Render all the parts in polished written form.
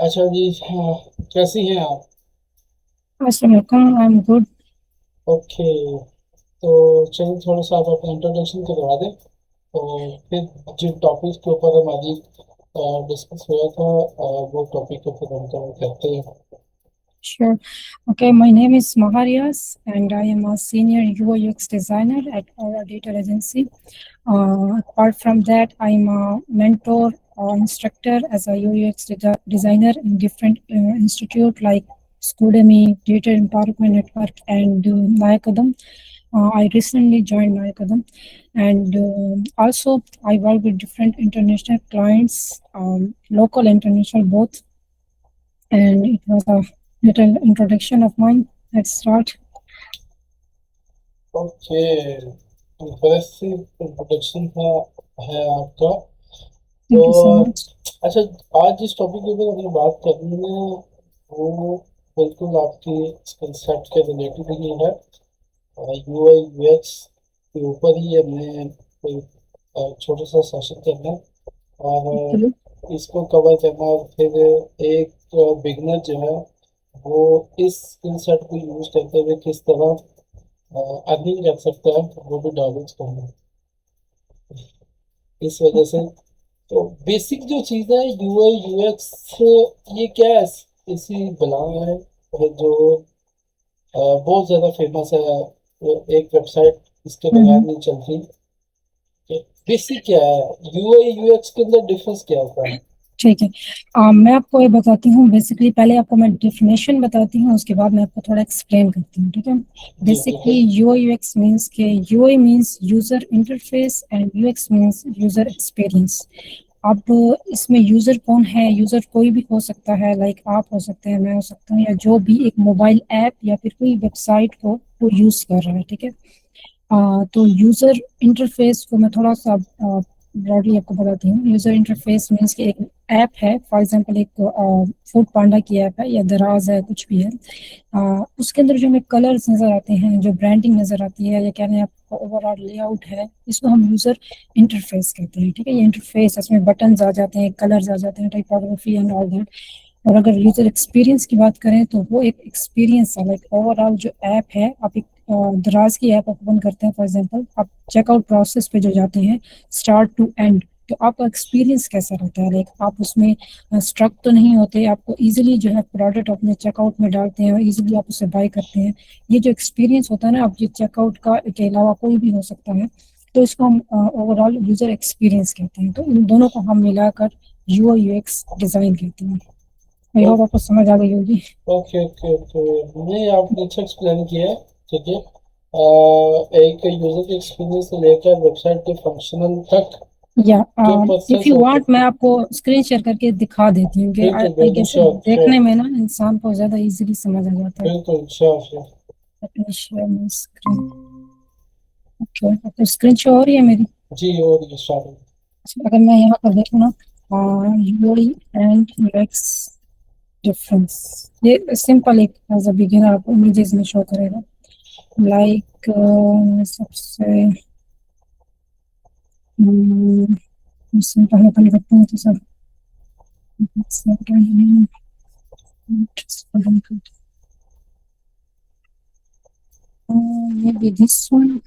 अच्छा जी, हाँ। कैसी हैं आप? अस्सलाम, आई एम गुड। ओके। तो चलिए थोड़ा सा आप अपना इंट्रोडक्शन करवा दें, तो फिर जिन टॉपिक के ऊपर हम आज डिस्कस हुआ था, वो टॉपिक को फिर हम कवर करते हैं। Sure. Okay, my name is Maharias and I am a senior UI UX designer at our data agency. Apart from that, I am a mentor or instructor as a UI UX designer in different institute like Schoolemy, Data Empowerment Network, and Nayakadam. I recently joined Nayakadam, and also I work with different international clients, local, international both. And it was a little introduction of mine. Let's start. Okay. Impressive introduction था है आपका। तो Thank you so much. अच्छा, आज जिस topic के ऊपर हमें बात करनी है वो बिल्कुल आपकी स्किल सेट के रिलेटेड ही है। यूआई यूएक्स के ऊपर ही हमें कोई छोटा सा सेशन करना है, और Okay. इसको कवर करना, और फिर एक बिगनर जो है वो इस स्किल सेट को यूज करते हुए किस तरह अर्निंग कर सकता है वो भी नॉलेज करना है। इस वजह से तो बेसिक जो चीज़ है यूआई यूएक्स, ये क्या है? इसी बना है जो बहुत ज़्यादा फेमस है। वो एक वेबसाइट इसके बगैर हम्म। नहीं चलती। बेसिक क्या है यूआई यूएक्स के अंदर, डिफरेंस क्या होता है? ठीक है। मैं आपको ये बताती हूँ। बेसिकली पहले आपको मैं डिफिनेशन बताती हूँ, उसके बाद मैं आपको थोड़ा एक्सप्लेन करती हूँ, ठीक है। जी ठीक है। बेसिकली यूआई यूएक्स मींस के UI means user interface and UX means user experience. अब इसमें यूजर कौन है? यूजर कोई भी हो सकता है, लाइक आप हो सकते हैं, मैं हो सकता हूँ, या जो भी एक मोबाइल ऐप या फिर कोई वेबसाइट को वो यूज कर रहा है, ठीक है। तो यूजर इंटरफेस को मैं थोड़ा सा ब्रॉडली आपको बताती हूँ। यूजर इंटरफेस मीन्स कि एक ऐप है, फॉर एग्जांपल एक फूड पांडा की ऐप है या दराज है, कुछ भी है। उसके अंदर जो हमें कलर्स नजर आते हैं, जो ब्रांडिंग नजर आती है, या कह रहे हैं आपको ओवरऑल लेआउट है, इसको हम यूजर इंटरफेस कहते हैं, ठीक है। ये इंटरफेस, इसमें बटन्स आ जाते हैं, कलर्स आ जाते हैं, टाइपोग्राफी एंड ऑल दैट। और अगर यूजर एक्सपीरियंस की बात करें तो वो एक एक्सपीरियंस है, लाइक ओवरऑल जो ऐप है। आप एक दराज की ऐप ओपन करते हैं, फॉर एग्जांपल आप चेकआउट प्रोसेस पे जो जाते हैं, स्टार्ट टू एंड, तो आपका एक्सपीरियंस कैसा रहता है? लाइक आप उसमें स्ट्रक तो नहीं होते, आपको इजीली जो है प्रोडक्ट अपने चेकआउट में डालते हैं और इजीली आप उसे बाय करते हैं। ये जो एक्सपीरियंस होता है ना, आप ये चेकआउट का के अलावा कोई भी हो सकता है, तो इसको हम ओवरऑल यूजर एक्सपीरियंस कहते हैं। तो इन दोनों को हम मिलाकर यूआई यूएक्स डिजाइन कहते हैं। आई होप आपको समझ आ गई होगी। ओके ओके ओके, नहीं आपने अच्छा एक्सप्लेन किया है। ठीक है। एक यूजर के एक्सपीरियंस से लेकर वेबसाइट के फंक्शनल तक या जो इफ प्रोसेस यू होते वांट, मैं हैं। आपको स्क्रीन शेयर करके दिखा देती हूँ कि बिल्कुल आई बिल्कुल, गेस श्योर श्योर। देखने में ना इंसान को ज्यादा इजीली समझ आ जाता है। बिल्कुल sure sure. Let me share my screen. Okay, आपको स्क्रीन शो हो रही है मेरी? जी, और ये स्टार्ट। अच्छा, अगर मैं यहाँ पर देखूँ ना, यूआई एंड यूएक्स डिफरेंस, ये सिंपल एक एज अ बिगिनर आपको इमेजेस में शो करेगा। लाइक सबसे सिंपल ओपन करते हैं तो सब maybe this one.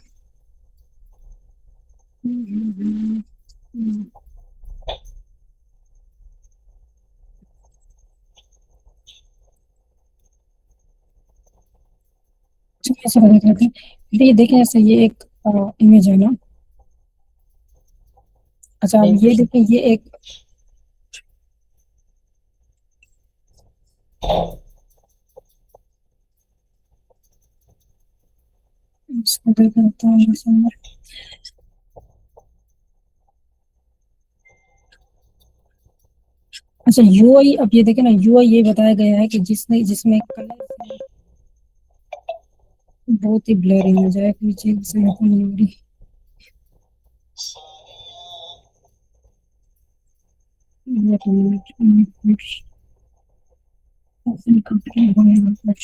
ऐसे देख लेते हैं। ये देखें, जैसे ये एक इमेज है ना। अच्छा, अब बिल्कुल ये देखें, ये एक, इसको देख लेते हैं जैसे अंदर। अच्छा, यूआई, अब ये देखें ना, यूआई ये बताया गया है कि जिसने जिसमें कलर बहुत ही ब्लरिंग हो जाए, कोई चीज से नहीं हो रही। एक मिनट, एक मिनट, ऐसे कंप्लीट होने वाला है।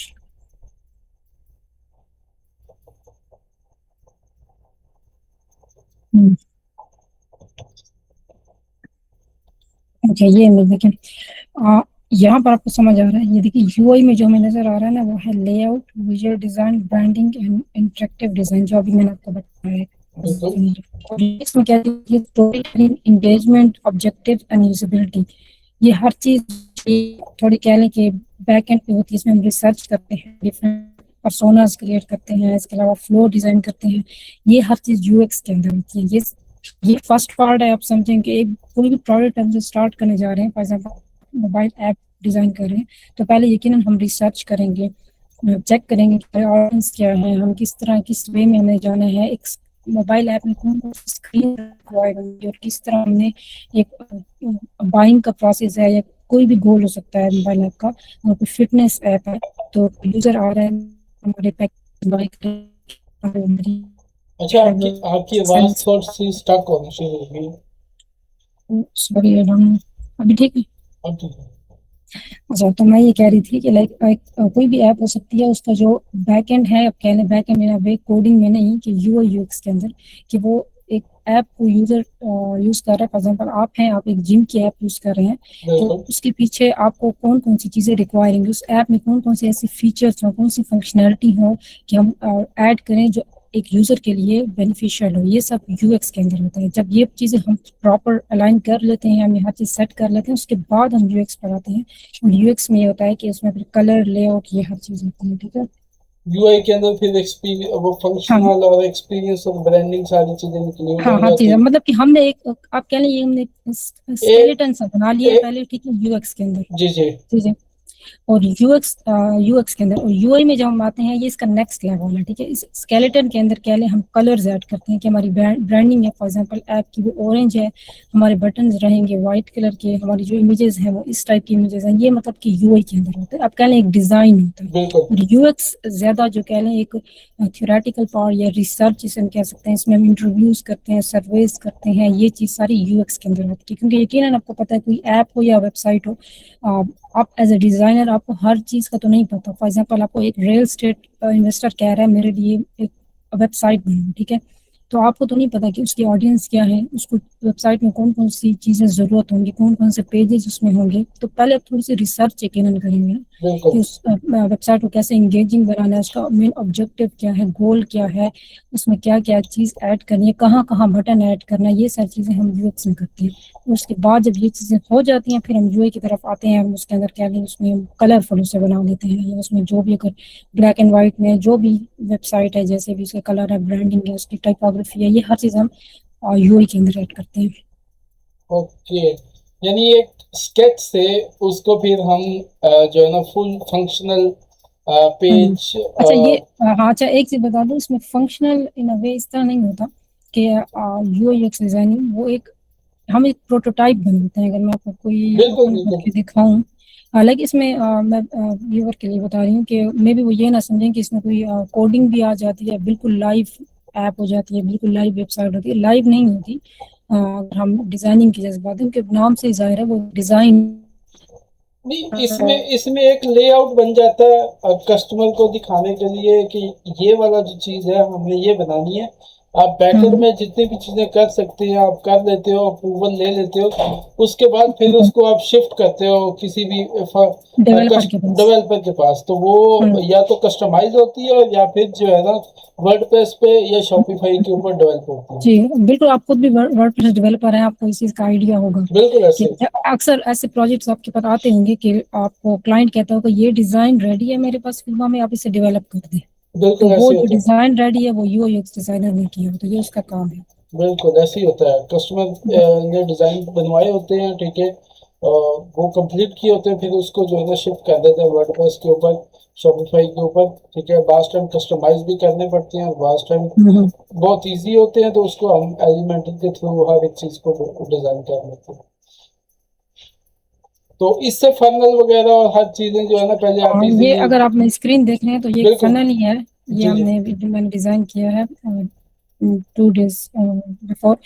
हम्म, अच्छा, ये इमेज देखें। यहाँ पर आपको समझ आ रहा है, ये देखिए यूआई में जो हमें नजर आ रहा है ना, वो है layout, visual design, branding and interactive design, जो अभी मैंने आपको बताया है। बिल्कुल और इसमें क्या है, story telling, engagement, objective and usability, ये हर चीज थोड़ी कह लें कि बैक एंड पे होती है। इसमें हम रिसर्च करते हैं, डिफरेंट पर्सोनास क्रिएट करते हैं, इसके अलावा फ्लो डिजाइन करते हैं, ये हर चीज यूएक्स के अंदर होती है। ये फर्स्ट पार्ट है। आप समझें कि एक कोई भी प्रोडक्ट हम जो स्टार्ट करने जा रहे हैं, for example mobile app design कर रहे हैं, तो पहले यकीनन हम रिसर्च करेंगे, चेक करेंगे कि ऑडियंस क्या है, हम किस तरह किस वे में हमें जाना है, एक मोबाइल ऐप में कौन कौन सी स्क्रीन प्रोवाइड होंगी, और किस तरह हमने एक बाइंग का प्रोसेस है, या कोई भी गोल हो सकता है मोबाइल ऐप का, और कोई फिटनेस ऐप है, तो यूजर आ रहा है हमारे पैकेज बाय करें, अच्छा, आपकी आपकी आवाज थोड़ी सी स्टक होनी शुरू हो गई। सॉरी अभी ठीक है। अब ठीक है। अच्छा, तो मैं ये कह रही थी कि लाइक कोई भी ऐप हो सकती है, उसका जो बैक एंड है, अब कह लें बैक एंड में वे कोडिंग में नहीं, कि यूआई यूएक्स के अंदर, कि वो एक ऐप को यूजर यूज कर रहा है। फॉर एग्जांपल आप हैं, आप एक जिम की ऐप यूज कर रहे हैं, तो बिल्कुल उसके पीछे आपको कौन कौन सी चीजें रिक्वायरिंग, उस ऐप में कौन कौन सी ऐसी फीचर्स हो, कौन सी फंक्शनैलिटी हो कि हम ऐड करें जो एक यूजर के लिए बेनिफिशियल हो, ये सब यूएक्स के अंदर होता है। जब ये चीजें हम प्रॉपर अलाइन कर लेते हैं, हम हर चीज सेट कर लेते हैं, उसके बाद हम यूएक्स पर आते हैं। और यूएक्स में ये होता है कि उसमें फिर कलर, लेआउट, ये हर चीज होती है। ठीक है। यूआई के अंदर फिर एक्सपीरियंस, वो हाँ फंक्शनल और एक्सपीरियंस और ब्रांडिंग सारी चीजें इंक्लूड हाँ, हो हर चीज जाती है, है। मतलब कि हमने एक, आप कह लें ये हमने ए, स्केलेटन सा बना लिया ए, पहले, ठीक है, यूएक्स के अंदर। जी जी। ठीक है। और यूएक्स के अंदर, और यूआई में जब हम आते हैं, ये इसका नेक्स्ट लेवल है। ठीक है। इस स्केलेटन के अंदर कह लें हम कलर्स ऐड करते हैं, कि हमारी ब्रांडिंग है, फॉर एग्जांपल ऐप की वो ऑरेंज है, हमारे बटन्स रहेंगे वाइट कलर के, हमारी जो इमेजेस हैं वो इस टाइप की इमेजेस हैं, ये मतलब कि यूआई के अंदर होता है। अब कह लें एक डिजाइन होता है। बिल्कुल और यूएक्स ज्यादा जो कह लें एक थ्योरेटिकल पार्ट या रिसर्च जिसे हम कह सकते हैं, इसमें हम इंटरव्यूज करते हैं, सर्वेज करते हैं, ये चीज सारी यूएक्स के अंदर होती है। क्योंकि यकीनन आपको पता है, कोई ऐप हो या वेबसाइट हो, आप एज ए डिजाइनर आपको हर चीज का तो नहीं पता। फॉर एग्जांपल आपको एक रियल एस्टेट इन्वेस्टर कह रहा है मेरे लिए एक वेबसाइट बनाओ, ठीक है, तो आपको तो नहीं पता कि उसकी ऑडियंस क्या है, उसको वेबसाइट में कौन कौन सी चीजें जरूरत होंगी, कौन कौन से पेजेस उसमें होंगे। तो पहले आप थोड़ी सी रिसर्च यकीनन करेंगे कि बिल्कुल। उस वेबसाइट को कैसे इंगेजिंग बनाना है, उसका मेन ऑब्जेक्टिव क्या है, गोल क्या है, उसमें क्या क्या चीज ऐड करनी है, कहाँ कहाँ बटन ऐड करना है, ये सारी चीजें हम यूएक्स में करते हैं। उसके बाद जब ये चीजें हो जाती हैं, फिर हम यूआई की तरफ आते हैं। हम उसके अंदर क्या लें, उसमें हम कलरफुल उसे बना लेते हैं, या उसमें जो भी, अगर ब्लैक एंड व्हाइट में जो भी वेबसाइट है, जैसे भी उसका कलर है, ब्रांडिंग है, उसकी टाइपोग्राफी है, ये हर चीज हम यूआई के अंदर ऐड करते हैं। ओके, यानी एक स्केच से उसको फिर हम जो है ना फुल फंक्शनल हम्म। पेज। अच्छा ये हाँ, अच्छा एक चीज बता दूं, इसमें फंक्शनल इन अ वे इस तरह नहीं होता कि यूआई यूएक्स डिजाइनिंग वो एक, हम एक प्रोटोटाइप बनाते हैं। अगर मैं आपको कोई बिल्कुल ओपन बिल्कुल। करके दिखाऊं, हालांकि इसमें मैं व्यूअर के लिए बता रही हूँ कि मे भी वो ये ना समझें कि इसमें कोई कोडिंग भी आ जाती है, बिल्कुल लाइव ऐप हो जाती है, बिल्कुल लाइव वेबसाइट होती है, लाइव नहीं होती। अगर हम डिजाइनिंग की जैसे बात है, क्योंकि नाम से ही जाहिर है वो डिजाइन। नहीं, इसमें इसमें एक लेआउट बन जाता है कस्टमर को दिखाने के लिए कि ये वाला जो चीज़ है हमें ये बनानी है। आप बैकएंड में जितनी भी चीज़ें कर सकते हैं आप कर लेते हो, अप्रूवल ले लेते हो। उसके बाद फिर उसको आप शिफ्ट करते हो किसी भी डेवलपर के पास। डेवलपर के पास, तो वो हम्म। या तो कस्टमाइज होती है या फिर जो है ना वर्डप्रेस पे या शॉपिफाई के ऊपर डेवलप होती है। जी बिल्कुल, आप खुद भी वर्डप्रेस डेवलपर हैं, आपको इस चीज़ का आइडिया होगा बिल्कुल कि ऐसे। अक्सर ऐसे प्रोजेक्ट्स आपके पास आते होंगे कि आपको क्लाइंट कहता होगा ये डिज़ाइन रेडी है मेरे पास, फिल्मा में आप इसे डेवलप कर दें। तो बिल्कुल वो ऐसे जो होता है। डिज़ाइन रेडी है, वो यूआई यूएक्स डिजाइनर ने किया होता है, ये उसका काम है। बिल्कुल ऐसे ही होता है। कस्टमर ने डिज़ाइन बनवाए होते हैं, ठीक है, वो कंप्लीट किए होते हैं, फिर उसको जो है ना शिफ्ट कर देते हैं वर्डप्रेस के ऊपर, शॉपिफाई के ऊपर, ठीक है। बास्ट टाइम कस्टमाइज भी करने पड़ते हैं और बास्ट टाइम हम्म। बहुत इजी होते हैं, तो उसको हम एलिमेंटर के थ्रू हर एक चीज़ को डिज़ाइन कर लेते हैं। तो इससे फनल वगैरह और हर चीज़ें जो है ना पहले आप हाँ, ये इजीली। अगर आपने स्क्रीन देख रहे हैं तो ये एक बिल्कुल। फनल ही है। ये जी जी। हमने जो मैंने डिज़ाइन किया है 2 days बिफोर।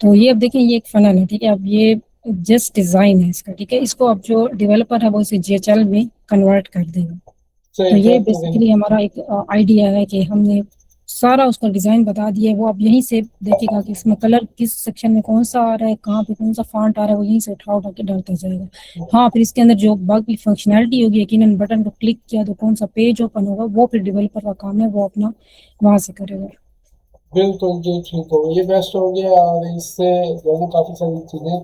तो ये अब देखिए, ये एक फनल है, ठीक है। अब ये जस्ट डिज़ाइन है इसका, ठीक है। इसको अब जो डेवलपर है वो इसे जीएचएल में कन्वर्ट कर देगा। तो सही ये बेहतरीन। बेसिकली हमारा एक आइडिया है कि हमने सारा उसका डिजाइन बता दिया है। वो आप यहीं से देखिएगा कि इसमें कलर किस सेक्शन में कौन सा आ रहा है, कहाँ पे कौन सा फॉन्ट आ रहा है, वो यहीं से उठा उठा के डालता जाएगा। हाँ, फिर इसके अंदर जो बाकी फंक्शनैलिटी होगी, यकीनन बटन को क्लिक किया तो कौन सा पेज ओपन होगा, वो फिर डेवलपर का काम है, वो अपना वहां से करेगा। बिल्कुल जी, ठीक हो, ये बेस्ट हो गया, और इससे जो है ना काफ़ी सारी चीज़ें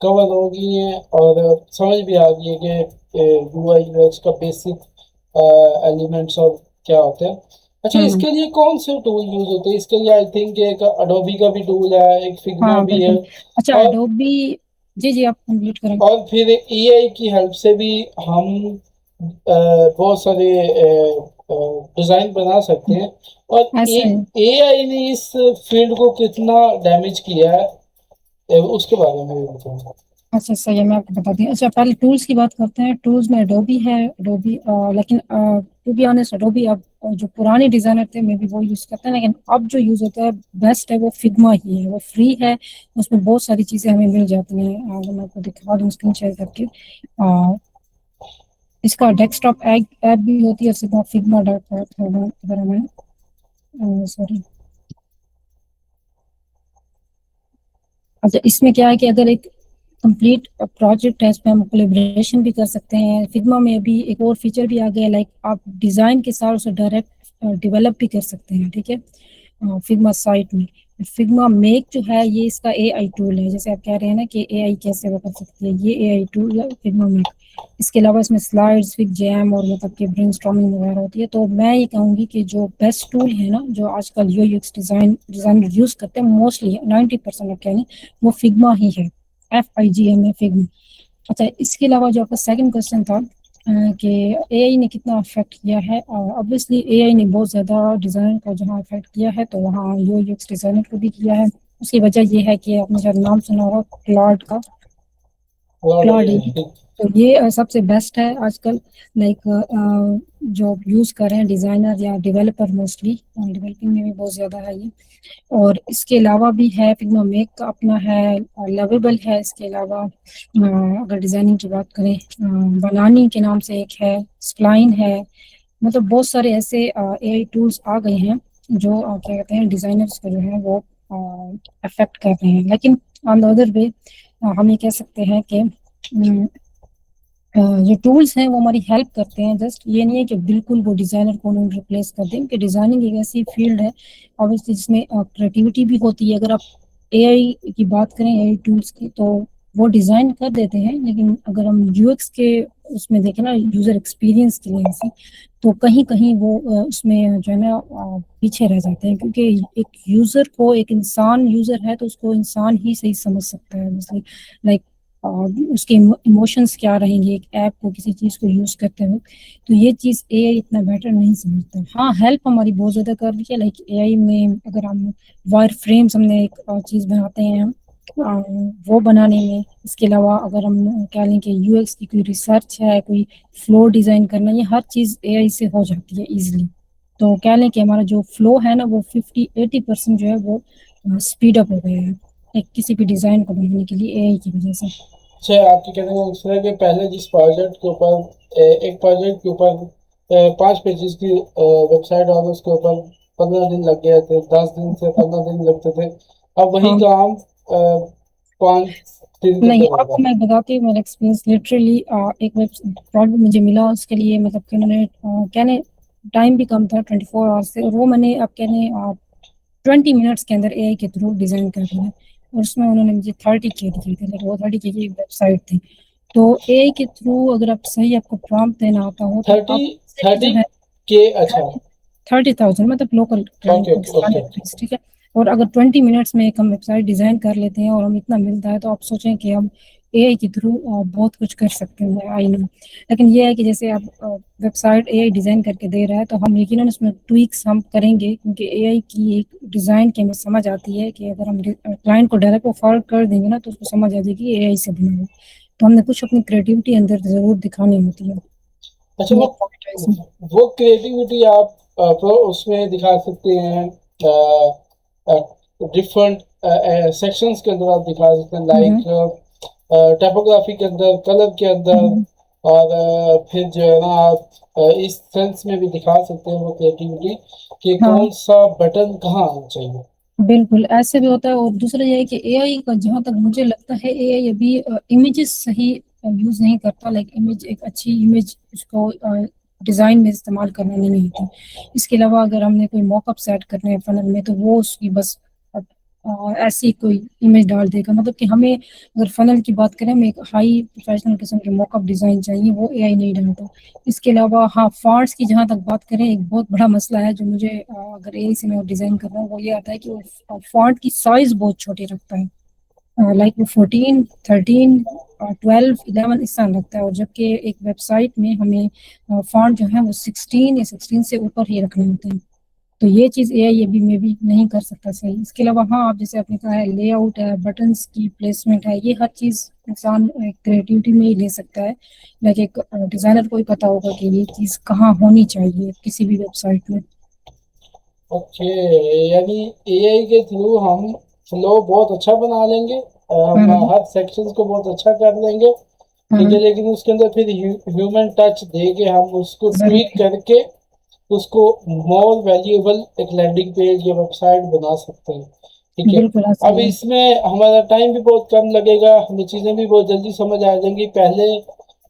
कवर हो गई हैं और समझ भी आ गई है कि यूआई यूएक्स का बेसिक एलिमेंट्स और क्या होते हैं। अच्छा, हम्म। इसके लिए कौन से टूल यूज होते हैं? इसके लिए आई थिंक एक अडोबी का भी टूल है, एक फिग्मा हाँ भी है, बिल्कुल। अच्छा, और एडोबी। जी जी, आप कंप्लीट करें। फिर एआई की हेल्प से भी हम बहुत सारे डिजाइन बना सकते हैं। और ऐसे है। एआई ने इस फील्ड को कितना डैमेज किया है, उसके बारे में भी बताऊंगा। अच्छा सही है, मैं आपको बताती हूँ। अच्छा, पहले टूल्स की बात करते हैं। टूल्स में एडोबी है, एडोबी, लेकिन टू बी ऑनेस्ट एडोबी अब जो पुराने डिजाइनर थे मे बी वो यूज करते हैं, लेकिन अब जो यूज होता है बेस्ट है वो फिग्मा ही है। वो फ्री है, उसमें बहुत सारी चीजें हमें मिल जाती हैं। अगर मैं आपको दिखा दूँ स्क्रीन शेयर करके, अ, इसका डेस्कटॉप ऐप भी होती है, सिर्फ फिग्मा डॉट अगर हमें सॉरी। अच्छा, इसमें क्या है कि अगर एक कंप्लीट प्रोजेक्ट है, इसमें हम कोलेब्रेशन भी कर सकते हैं। फिग्मा में अभी एक और फीचर भी आ गया है, लाइक आप डिज़ाइन के साथ उसे डायरेक्ट डेवलप भी कर सकते हैं, ठीक है, फिग्मा साइट में। फिग्मा मेक जो है ये इसका एआई टूल है। जैसे आप कह रहे हैं ना कि एआई कैसे वो कर सकती है, ये एआई टूल है फिग्मा मेक। इसके अलावा इसमें स्लाइड्स, फिग जैम और मतलब कि ब्रेनस्टॉर्मिंग वगैरह होती है। तो मैं ये कहूँगी कि जो बेस्ट टूल है ना, जो आजकल यूएक्स डिजाइनर यूज़ करते हैं, मोस्टली 90% आप कह लें, वो फिग्मा ही है। FIGMA Figma. अच्छा, इसके अलावा जो आपका सेकंड क्वेश्चन था कि एआई ने कितना अफेक्ट किया है, ऑब्वियसली एआई ने बहुत ज़्यादा डिज़ाइनर को जहाँ अफेक्ट किया है तो वहाँ यूएक्स डिज़ाइनर को भी किया है। उसकी वजह ये है कि आपने शायद नाम सुना होगा क्लाउड का। Cloud cloud, AI. तो ये सबसे बेस्ट है आजकल। लाइक जो यूज़ कर रहे हैं डिज़ाइनर या डेवलपर, मोस्टली डेवलपिंग में भी बहुत ज़्यादा है ये। और इसके अलावा भी है फिग्मा मेक का अपना है, लवेबल है। इसके अलावा अगर डिज़ाइनिंग की बात करें, बनानी के नाम से एक है, स्प्लाइन है। मतलब बहुत सारे ऐसे एआई टूल्स आ गए हैं जो क्या कहते हैं डिज़ाइनर्स को जो है वो अफेक्ट कर रहे हैं। लेकिन ऑन द अदर वे हम ये कह सकते हैं कि ये टूल्स हैं वो हमारी हेल्प करते हैं। जस्ट ये नहीं है कि बिल्कुल वो डिज़ाइनर को उन्होंने रिप्लेस कर दें, कि डिज़ाइनिंग एक ऐसी फील्ड है ऑब्वियसली जिसमें क्रिएटिविटी भी होती है। अगर आप एआई की बात करें, एआई टूल्स की, तो वो डिज़ाइन कर देते हैं, लेकिन अगर हम यूएक्स के उसमें देखें ना, यूज़र एक्सपीरियंस के लिए से, तो कहीं कहीं वो उसमें जो है ना पीछे रह जाते हैं। क्योंकि एक यूज़र को, एक इंसान यूज़र है तो उसको इंसान ही सही समझ सकता है। लाइक उसके इमोशंस क्या रहेंगे एक ऐप को, किसी चीज़ को यूज़ करते वक्त। तो ये चीज़ एआई इतना बेटर नहीं समझता। हाँ, हेल्प हमारी बहुत ज़्यादा कर रही है। लाइक एआई में अगर हम वायर फ्रेम्स, हमने एक चीज़ बनाते हैं हम, वो बनाने में। इसके अलावा अगर हम कह लें कि यूएक्स की कोई रिसर्च है, कोई फ्लो डिज़ाइन करना, ये हर चीज़ एआई से हो जाती है ईजिली। तो कह लें कि हमारा जो फ्लो है ना, वो 50-80% जो है वो स्पीड अप हो गया है एक किसी भी डिज़ाइन को बनाने के लिए एआई की वजह से। अच्छा, आपकी कहने का आंसर है कि पहले जिस प्रोजेक्ट के ऊपर एक प्रोजेक्ट के ऊपर 5 पेजेस की वेबसाइट और उसके ऊपर 15 दिन लग गए थे, 10 दिन से 15 दिन लगते थे, अब वही हाँ, काम 5 दिन के नहीं, अंदर आपको होगा। मैं बताती हूँ मेरा एक्सपीरियंस। लिटरली एक वेब प्रॉब्लम मुझे मिला उसके लिए, मतलब कि उन्होंने कहने टाइम भी कम था 24 आवर्स से, और वो मैंने अब कहने 20 मिनट्स के अंदर एआई के थ्रू डिज़ाइन कर दिया। और उसमें उन्होंने मुझे 30K दिए थे, लेकिन वो 30K की वेबसाइट थी। तो एआई के थ्रू अगर आप सही, आपको प्रॉम्प्ट देना आता हो तो थर्टी आप से भी जो थर्टी है के अच्छा। 30,000, मतलब local client, okay okay Pakistani okay. Address, ठीक है। और अगर 20 मिनट्स में एक हम वेबसाइट डिज़ाइन कर लेते हैं और हम इतना मिलता है, तो आप सोचें कि हम एआई के थ्रू बहुत कुछ कर सकते हैं, आई नो। लेकिन ये है कि जैसे आप वेबसाइट एआई डिज़ाइन करके दे रहा है, तो हम यकीनन उसमें ट्वीक्स हम करेंगे, क्योंकि एआई की एक डिज़ाइन की हमें समझ आती है कि अगर हम क्लाइंट को डायरेक्ट फॉरवर्ड कर देंगे ना, तो उसको समझ आ जाएगी एआई से बना हुआ। तो हमने कुछ अपनी क्रिएटिविटी अंदर ज़रूर दिखानी होती है। अच्छा, ये पॉइंट है इसमें। वो क्रिएटिविटी आप उसमें दिखा सकते हैं, डिफरेंट सेक्शंस के अंदर आप दिखा सकते हैं, हम्म, लाइक टाइपोग्राफी के अंदर, कलर के अंदर, हम्म, और फिर जो है ना आप इस सेंस में भी दिखा सकते हैं वो क्रिएटिविटी कि हाँ कौन सा बटन कहाँ आना चाहिए। बिल्कुल ऐसे भी होता है। और दूसरा ये है कि एआई का जहाँ तक मुझे लगता है एआई अभी इमेजेस सही यूज नहीं करता। लाइक इमेज, एक अच्छी इमेज उसको डिजाइन में इस्तेमाल करना नहीं आती। इसके अलावा अगर हमने कोई मॉकअप सेट करने हैं फनल में तो वो उसकी बस ऐसी कोई इमेज डाल देगा। मतलब कि हमें अगर फनल की बात करें, हमें एक हाई प्रोफेशनल किस्म की मॉकअप डिजाइन चाहिए, वो एआई नहीं डालता। इसके अलावा हाँ, फॉन्ट्स की जहाँ तक बात करें, एक बहुत बड़ा मसला है जो मुझे अगर एआई से मैं डिजाइन कर रहा हूँ, वो ये आता है कि वो फॉन्ट की साइज बहुत छोटी रखता है। लाइक वो 14, 13, 12, 11 इस तरह लगता है। और जबकि एक वेबसाइट में हमें फॉन्ट जो है वो 16 या 16 से ऊपर ही रखने होते हैं। तो ये चीज़ एआई अभी में भी नहीं कर सकता सही। इसके अलावा हाँ, आप जैसे आपने कहा है लेआउट है, बटन्स की प्लेसमेंट है, ये हर चीज़ इंसान क्रिएटिविटी में ही ले सकता है। लाइक एक डिज़ाइनर को ही पता होगा कि ये चीज़ कहाँ होनी चाहिए किसी भी वेबसाइट में। ओके, यानी एआई के थ्रू हम फ्लो बहुत अच्छा बना लेंगे, हम हम्म। हर सेक्शंस को बहुत अच्छा कर लेंगे। ठीक है, हम्म। लेकिन उसके अंदर फिर ह्यूमन टच दे के हम उसको ट्वीक जरूर। करके उसको मोर वैल्यूएबल एक लैंडिंग पेज या वेबसाइट बना सकते हैं। ठीक है। बिल्कुल ऐसा अब ही है। इसमें हमारा टाइम भी बहुत कम लगेगा, हमें चीज़ें भी बहुत जल्दी समझ आ जाएंगी। पहले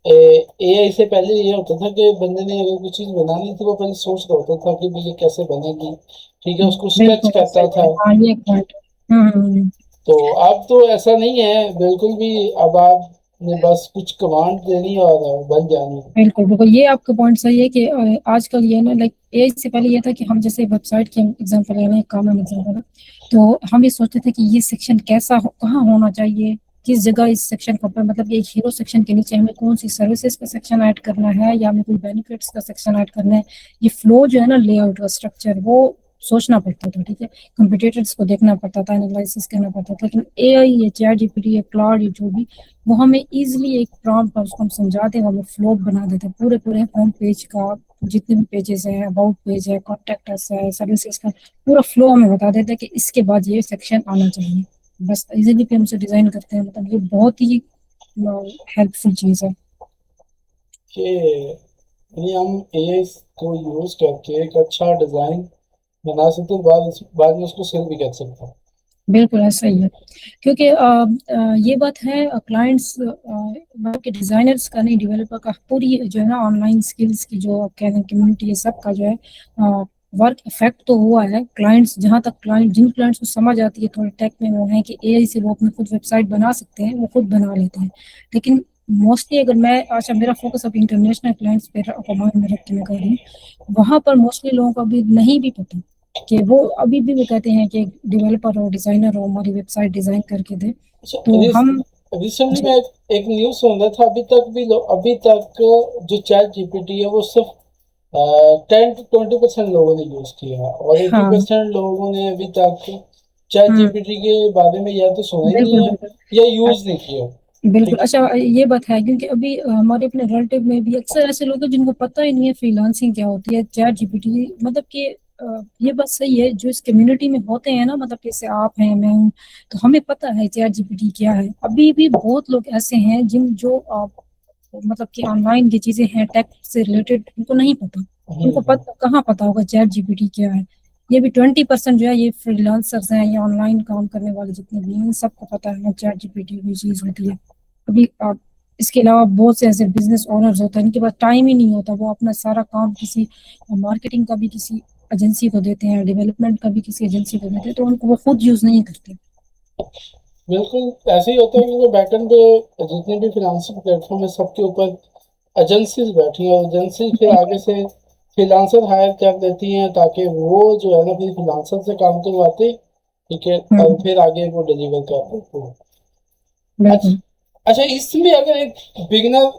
एआई से पहले ये होता था कि बंदे ने अगर कोई चीज़ बनानी थी वो पहले सोच रहा होता था कि भाई ये कैसे बनेगी। ठीक है, उसको स्केच बिल्कुल ऐसा करता ही है। था। हाँ, ये एक पॉइंट है। तो अब तो ऐसा नहीं है बिल्कुल भी, अब आपने बस कुछ कमांड देनी है और बन जानी है। बिल्कुल बिल्कुल, ये आपका पॉइंट सही है कि आजकल ये ना, लाइक एज से पहले ये था कि हम जैसे वेबसाइट के एग्जांपल लेना, एक कॉमन एग्जांपल है, तो हम ये सोचते थे कि ये सेक्शन कैसा कहाँ होना चाहिए, किस जगह इस सेक्शन को, मतलब एक हीरो सेक्शन के नीचे हमें कौन सी सर्विसेज का सेक्शन ऐड करना है या हमें कोई बेनिफिट्स का सेक्शन ऐड करना है। ये फ्लो जो है ना, लेआउट का स्ट्रक्चर, वो सोचना पड़ता था। ठीक है, कंपटीटर्स को देखना पड़ता था, एनालिसिस करना पड़ता था। लेकिन एआई या चैट जीपीटी या क्लाउड या जो भी, वो हमें इजीली एक प्रॉम्प्ट पर उसको हम समझाते हैं, वो हमें फ्लो बना देते हैं पूरे पूरे होम पेज का। जितने भी पेजेस हैं, अबाउट पेज है, कॉन्टेक्ट अस है, सर्विसेज का पूरा फ्लो हमें बता देता है कि इसके बाद ये सेक्शन आना चाहिए। बस इजीली पे हमसे डिजाइन करते हैं। मतलब ये बहुत ही हेल्पफुल चीज है। कि यानी हम एआई को यूज करके एक अच्छा डिजाइन बना सकते हैं, बाद में उसको सेल भी कर सकते हैं। बिल्कुल ऐसा ही है। क्योंकि ये बात है, क्लाइंट्स के डिजाइनर्स का नहीं, डेवलपर का, पूरी जो है ना ऑनलाइन स्किल्स की जो आप कह रहे हैं कम्युनिटी है, सबका जो है वर्क इफेक्ट तो हुआ है। क्लाइंट्स, जहाँ तक क्लाइंट, जिन क्लाइंट्स को समझ आती है थोड़ी टेक में, वो है कि एआई से वो अपनी खुद वेबसाइट बना सकते हैं, वो खुद बना लेते हैं। लेकिन मोस्टली अगर मैं, अच्छा मेरा फोकस अब इंटरनेशनल क्लाइंट्स पे माइंड में रख के मैं कर रही हूँ, वहां पर मोस्टली लोगों को अभी नहीं भी पता कि वो, अभी भी वो कहते हैं कि डेवलपर हो, डिजाइनर हो, हमारी वेबसाइट डिजाइन करके दे। अच्छा, तो हम, रिसेंटली जी। मैं एक न्यूज़ सुन रहा था, अभी तक जो चैट जीपीटी है वो सिर्फ 10 to 20% लोगों ने यूज किया है, और एटी हाँ। परसेंट लोगों ने अभी तक चैट हम्म। जीपीटी के बारे में या तो सुना ही नहीं बिल्कुल है बिल्कुल। या अ, यूज नहीं किया। बिल्कुल। ठीक है। अच्छा, ये बात है क्योंकि अभी हमारे अपने रिलेटिव में भी अक्सर ऐसे लोग हैं जिनको पता ही नहीं है फ्रीलांसिंग क्या होती है, चैट जीपीटी, मतलब कि ये बात सही है, जो इस कम्युनिटी में होते हैं ना, मतलब जैसे आप हैं, मैं हूँ, तो हमें पता है चैट जीपीटी क्या है। अभी भी बहुत लोग ऐसे हैं जिन जो मतलब कि ऑनलाइन की चीजें हैं टेक से रिलेटेड, उनको नहीं पता। उनको हम्म। पता कहाँ पता होगा चैट जीपीटी क्या है। ये भी 20% जो है ये फ्रीलांसर्स हैं या ऑनलाइन काम करने वाले जितने भी हैं, इन सबको पता है चैट जीपीटी की चीज होती है। अभी आप, इसके अलावा बहुत से ऐसे बिजनेस ओनर्स होते हैं, इनके पास टाइम ही नहीं होता, वो अपना सारा काम किसी मार्केटिंग का भी किसी एजेंसी को देते हैं, डेवलपमेंट का भी किसी एजेंसी को देते हैं, तो उनको वो खुद यूज नहीं करते। बिल्कुल ऐसे ही होता है, क्योंकि बैकएंड पे जितने भी फिनेंशियल प्लेटफॉर्म है सबके ऊपर एजेंसीज बैठी हैं, और एजेंसी फिर आगे से फ्रीलांसर हायर कर देती हैं ताकि वो जो है ना फिर फ्रीलांसर से काम करवाते। ठीक है, और हम्म। फिर आगे वो डिलीवर कर देते हैं। अच्छा। बिल्कुल। अच्छा, इसमें अगर एक बिगिनर